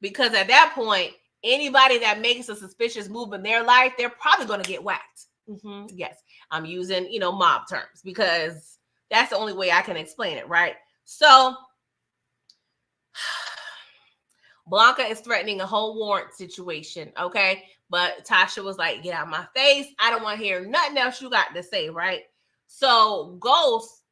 Because at that point, anybody that makes a suspicious move in their life, they're probably going to get whacked. Yes, I'm using, mob terms because that's the only way I can explain it, right? So Blanca is threatening a whole warrant situation, okay? But Tasha was like, get out of my face. I don't want to hear nothing else you got to say, right? So Ghost,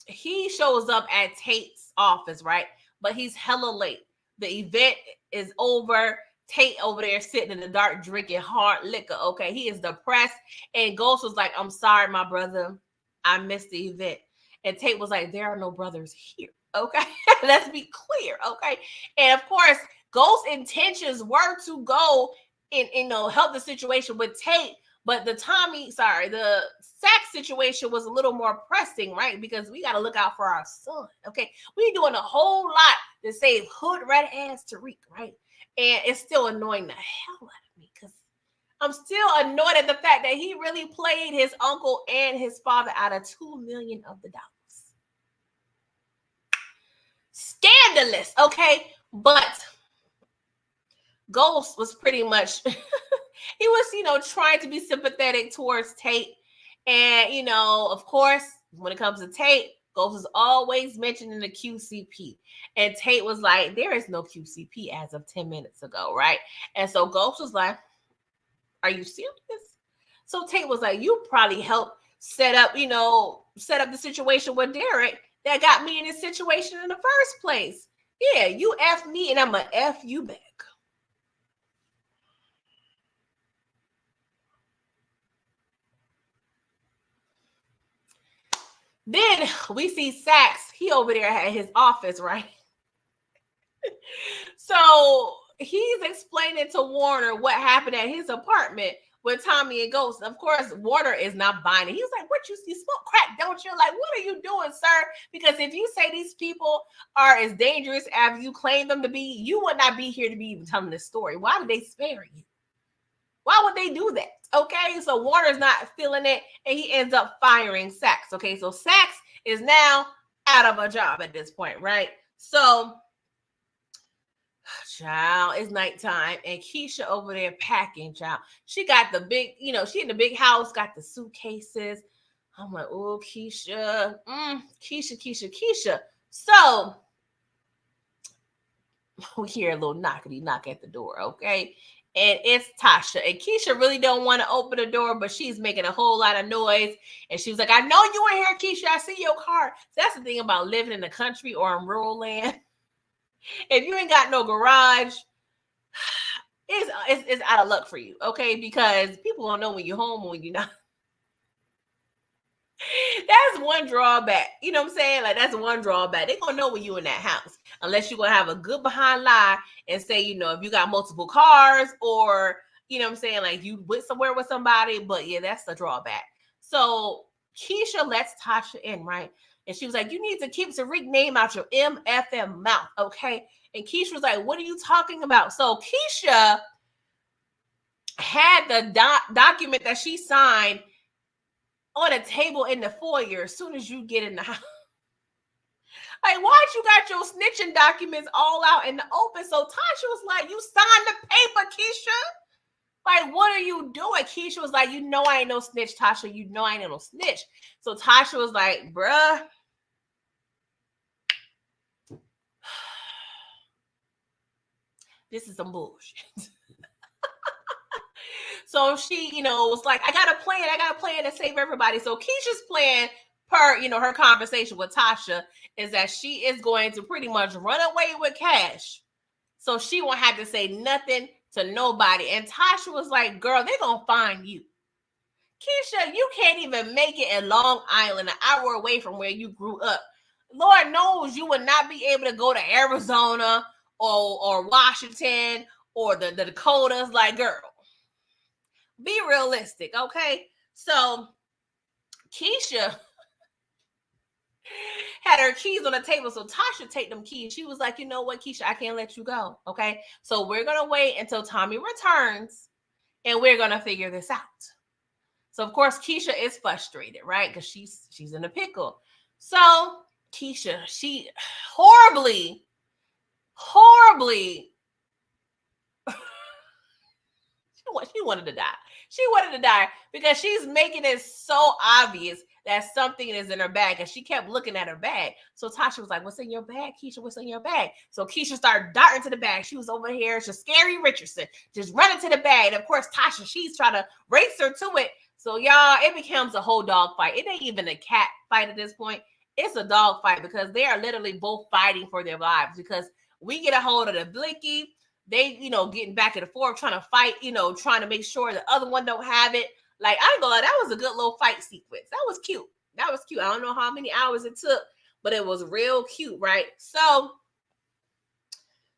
he shows up at Tate's office, right? But he's hella late. The event is over. Tate over there sitting in the dark drinking hard liquor. Okay, he is depressed. And Ghost was like, I'm sorry, my brother. I missed the event. And Tate was like, there are no brothers here. Okay, let's be clear. Okay, and of course, Ghost's intentions were to go and help the situation with Tate. But the Sack situation was a little more pressing, right? Because we got to look out for our son. Okay, we doing a whole lot to save hood red ass Tariq, right? And it's still annoying the hell out of me because I'm still annoyed at the fact that he really played his uncle and his father out of $2 million of the dollars. Scandalous, okay? But Ghost was pretty much, he was, trying to be sympathetic towards Tate. And, of course, when it comes to Tate, Ghost is always mentioning the QCP. And Tate was like, there is no QCP as of 10 minutes ago, right? And so Ghost was like, are you serious? So Tate was like, you probably helped set up the situation with Derek that got me in this situation in the first place. Yeah, you F me and I'm going to F you back. Then we see Sax. He over there at his office, right? So he's explaining to Warner what happened at his apartment. with Tommy and Ghost. Of course, Warner is not buying it. He's like, what, you smoke crack, don't you? Like, what are you doing, sir? Because if you say these people are as dangerous as you claim them to be, you would not be here to be even telling this story. Why did they spare you? Why would they do that? Okay, so Warner's not feeling it, and he ends up firing Saxe. Okay, so Saxe is now out of a job at this point, right? So, child, it's nighttime, and Keisha over there packing, child. She got the big, she in the big house, got the suitcases. I'm like, oh, Keisha, Keisha. So, we hear a little knockety knock at the door, okay? And it's Tasha. And Keisha really don't want to open the door, but she's making a whole lot of noise. And she was like, I know you in here, Keisha. I see your car. So that's the thing about living in the country or in rural land. If you ain't got no garage, it's out of luck for you, okay? Because people don't know when you're home and when you're not. That's one drawback. You know what I'm saying? Like, that's one drawback. They're going to know when you in that house. Unless you're going to have a good behind lie and say, if you got multiple cars or, what I'm saying? Like, you went somewhere with somebody. But, yeah, that's the drawback. So, Keisha lets Tasha in, right? And she was like, you need to keep Tariq name out your MFM mouth, okay? And Keisha was like, what are you talking about? So, Keisha had the document that she signed on a table in the foyer as soon as you get in the house. Like, why'd you got your snitching documents all out in the open? So Tasha was like, you signed the paper, Keisha. Like, what are you doing? Keisha was like, I ain't no snitch, Tasha. I ain't no snitch. So Tasha was like, bruh. This is some bullshit. So she, was like, I got a plan to save everybody. So Keisha's plan per, her conversation with Tasha is that she is going to pretty much run away with cash. So she won't have to say nothing to nobody. And Tasha was like, girl, they're going to find you. Keisha, you can't even make it in Long Island, an hour away from where you grew up. Lord knows you would not be able to go to Arizona or Washington or the Dakotas. Like, girl, be realistic, okay? So Keisha had her keys on the table. So Tasha take them keys. She was like, you know what, Keisha, I can't let you go, okay? So we're going to wait until Tommy returns, and we're going to figure this out. So, of course, Keisha is frustrated, right? Because she's in a pickle. So Keisha, she horribly she wanted to die. She wanted to die because she's making it so obvious that something is in her bag, and she kept looking at her bag. So Tasha was like, what's in your bag, Keisha? What's in your bag? So Keisha started darting to the bag. She was over here, just Scary Richardson, just running to the bag. And of course, Tasha, she's trying to race her to it. So y'all, it becomes a whole dog fight. It ain't even a cat fight at this point. It's a dog fight because they are literally both fighting for their lives, because we get a hold of the blicky. They, getting back and forth, trying to fight, trying to make sure the other one don't have it. Like, I ain't gonna lie, that was a good little fight sequence. That was cute. I don't know how many hours it took, but it was real cute, right? So,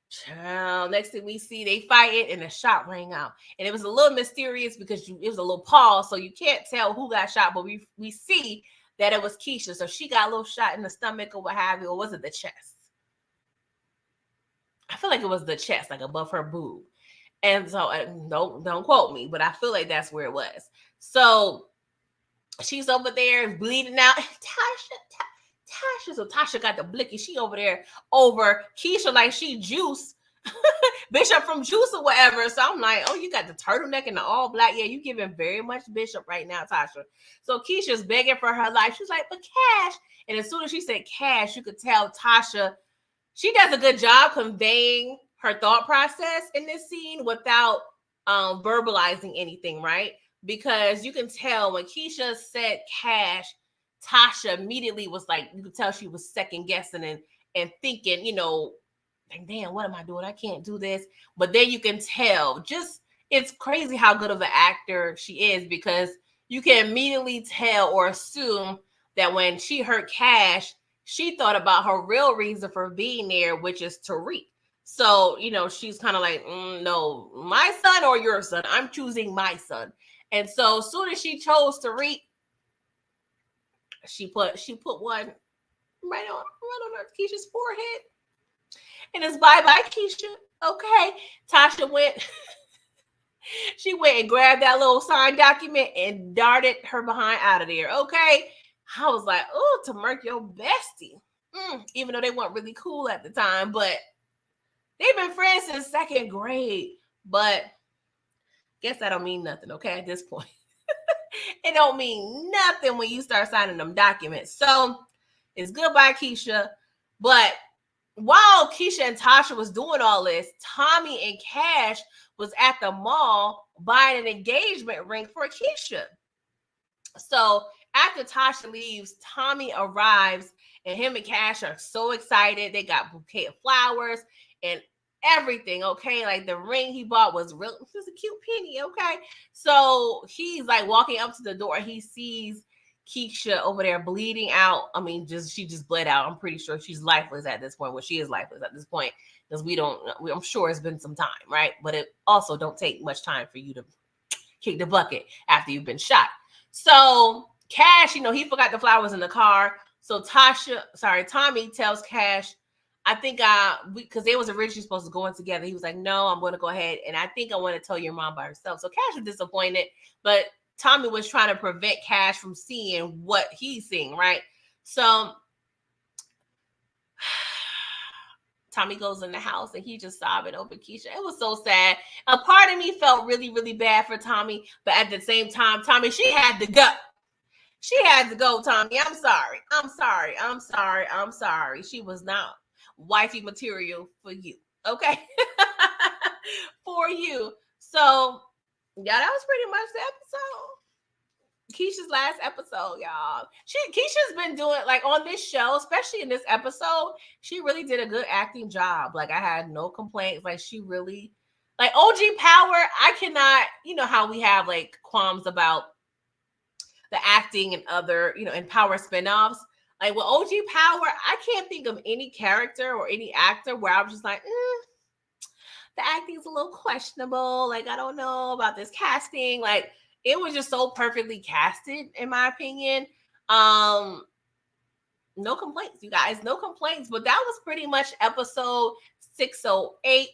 child, next thing we see, they fighting and a shot rang out. And it was a little mysterious because it was a little pause, so you can't tell who got shot, but we see that it was Keisha. So she got a little shot in the stomach or what have you, or was it the chest? I feel like it was the chest, like above her boob. And so, don't quote me, but I feel like that's where it was. So she's over there bleeding out. Tasha. So Tasha got the blicky. She over there over Keisha like she Juice. Bishop from Juice or whatever. So I'm like, oh, you got the turtleneck and the all black. Yeah, you giving very much Bishop right now, Tasha. So Keisha's begging for her life. She's like, but cash. And as soon as she said cash, you could tell Tasha, she does a good job conveying her thought process in this scene without verbalizing anything, right? Because you can tell when Keisha said cash, Tasha immediately was like, you could tell she was second guessing and thinking, like, damn, what am I doing? I can't do this. But then you can tell, it's crazy how good of an actor she is, because you can immediately tell or assume that when she heard cash, she thought about her real reason for being there, which is Tariq. So, she's kind of like, no, my son or your son? I'm choosing my son. And so as soon as she chose Tariq, she put one right on Keisha's forehead. And it's bye-bye, Keisha. Okay. Tasha went, she went and grabbed that little signed document and darted her behind out of there. Okay. I was like, oh, Tamerk, your bestie. Even though they weren't really cool at the time, but they've been friends since second grade. But guess that don't mean nothing, okay, at this point. It don't mean nothing when you start signing them documents. So it's goodbye, Keisha. But while Keisha and Tasha was doing all this, Tommy and Cash was at the mall buying an engagement ring for Keisha. So after Tasha leaves, Tommy arrives, and him and Cash are so excited. They got a bouquet of flowers and everything, okay? Like the ring he bought was real, it was a cute penny, okay? So he's like walking up to the door. He sees Keisha over there bleeding out. I mean, she just bled out. I'm pretty sure she's lifeless at this point. Well, she is lifeless at this point because I'm sure it's been some time, right? But it also don't take much time for you to kick the bucket after you've been shot. So Cash, he forgot the flowers in the car. So Tommy tells Cash, I think because they was originally supposed to go in together. He was like, no, I'm going to go ahead. And I think I want to tell your mom by herself. So Cash was disappointed, but Tommy was trying to prevent Cash from seeing what he's seeing, right? So Tommy goes in the house and he just sobbing over Keisha. It was so sad. A part of me felt really, really bad for Tommy, but at the same time, Tommy, she had to go. She had to go, Tommy. I'm sorry. She was not wifey material for you. Okay. For you. So, yeah, that was pretty much the episode. Keisha's last episode, y'all. Keisha's been doing, like, on this show, especially in this episode, she really did a good acting job. Like, I had no complaints. Like, she really, like, OG Power, I cannot, how we have, like, qualms about the acting and other, and Power spinoffs. Like, with OG Power, I can't think of any character or any actor where I was just like, the acting's a little questionable. Like, I don't know about this casting. Like, it was just so perfectly casted, in my opinion. No complaints, you guys. No complaints. But that was pretty much episode 608.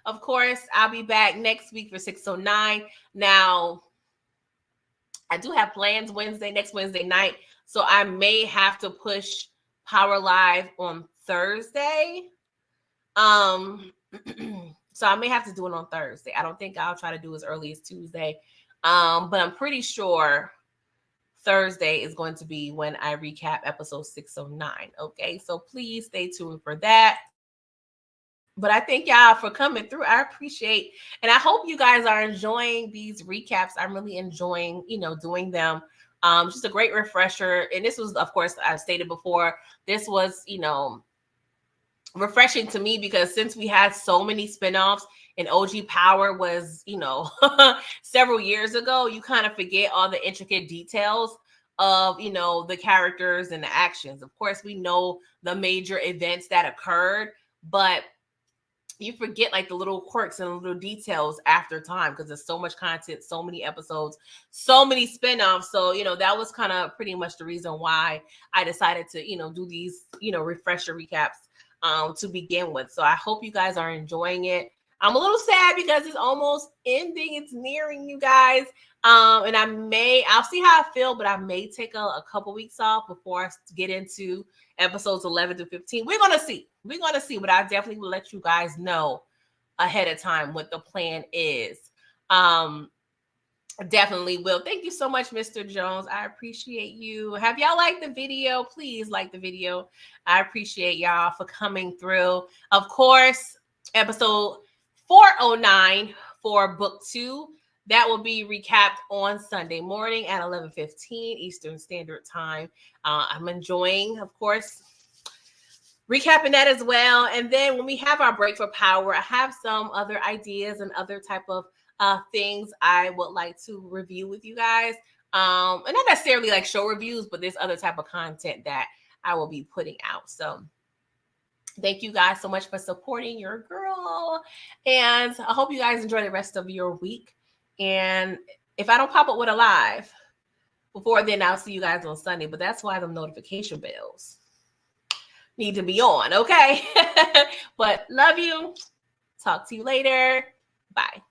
Of course, I'll be back next week for 609. Now, I do have plans next Wednesday night. So I may have to push Power Live on Thursday. So I may have to do it on Thursday. I don't think I'll try to do as early as Tuesday. But I'm pretty sure Thursday is going to be when I recap episode 609. Okay, so please stay tuned for that. But I thank y'all for coming through. I appreciate, and I hope you guys are enjoying these recaps. I'm really enjoying, doing them. Just a great refresher. And this was, of course, I've stated before, this was, refreshing to me because since we had so many spinoffs and OG Power was, several years ago, you kind of forget all the intricate details of, the characters and the actions. Of course, we know the major events that occurred, but you forget like the little quirks and the little details after time because there's so much content, so many episodes, so many spinoffs. So, that was kind of pretty much the reason why I decided to, do these, refresher recaps to begin with. So I hope you guys are enjoying it. I'm a little sad because it's almost ending. It's nearing, you guys. And I'll see how I feel, but I may take a couple weeks off before I get into episodes 11 to 15. We're going to see. But I definitely will let you guys know ahead of time what the plan is. Definitely will. Thank you so much, Mr. Jones. I appreciate you. Have y'all liked the video? Please like the video. I appreciate y'all for coming through. Of course, episode 409 for book 2. That will be recapped on Sunday morning at 11:15 Eastern Standard Time. I'm enjoying, of course, recapping that as well. And then when we have our break for Power, I have some other ideas and other type of things I would like to review with you guys. And not necessarily like show reviews, but there's other type of content that I will be putting out. So Thank you guys so much for supporting your girl. And I hope you guys enjoy the rest of your week. And if I don't pop up with a live before then, I'll see you guys on Sunday. But that's why the notification bells need to be on, okay? But love you. Talk to you later. Bye.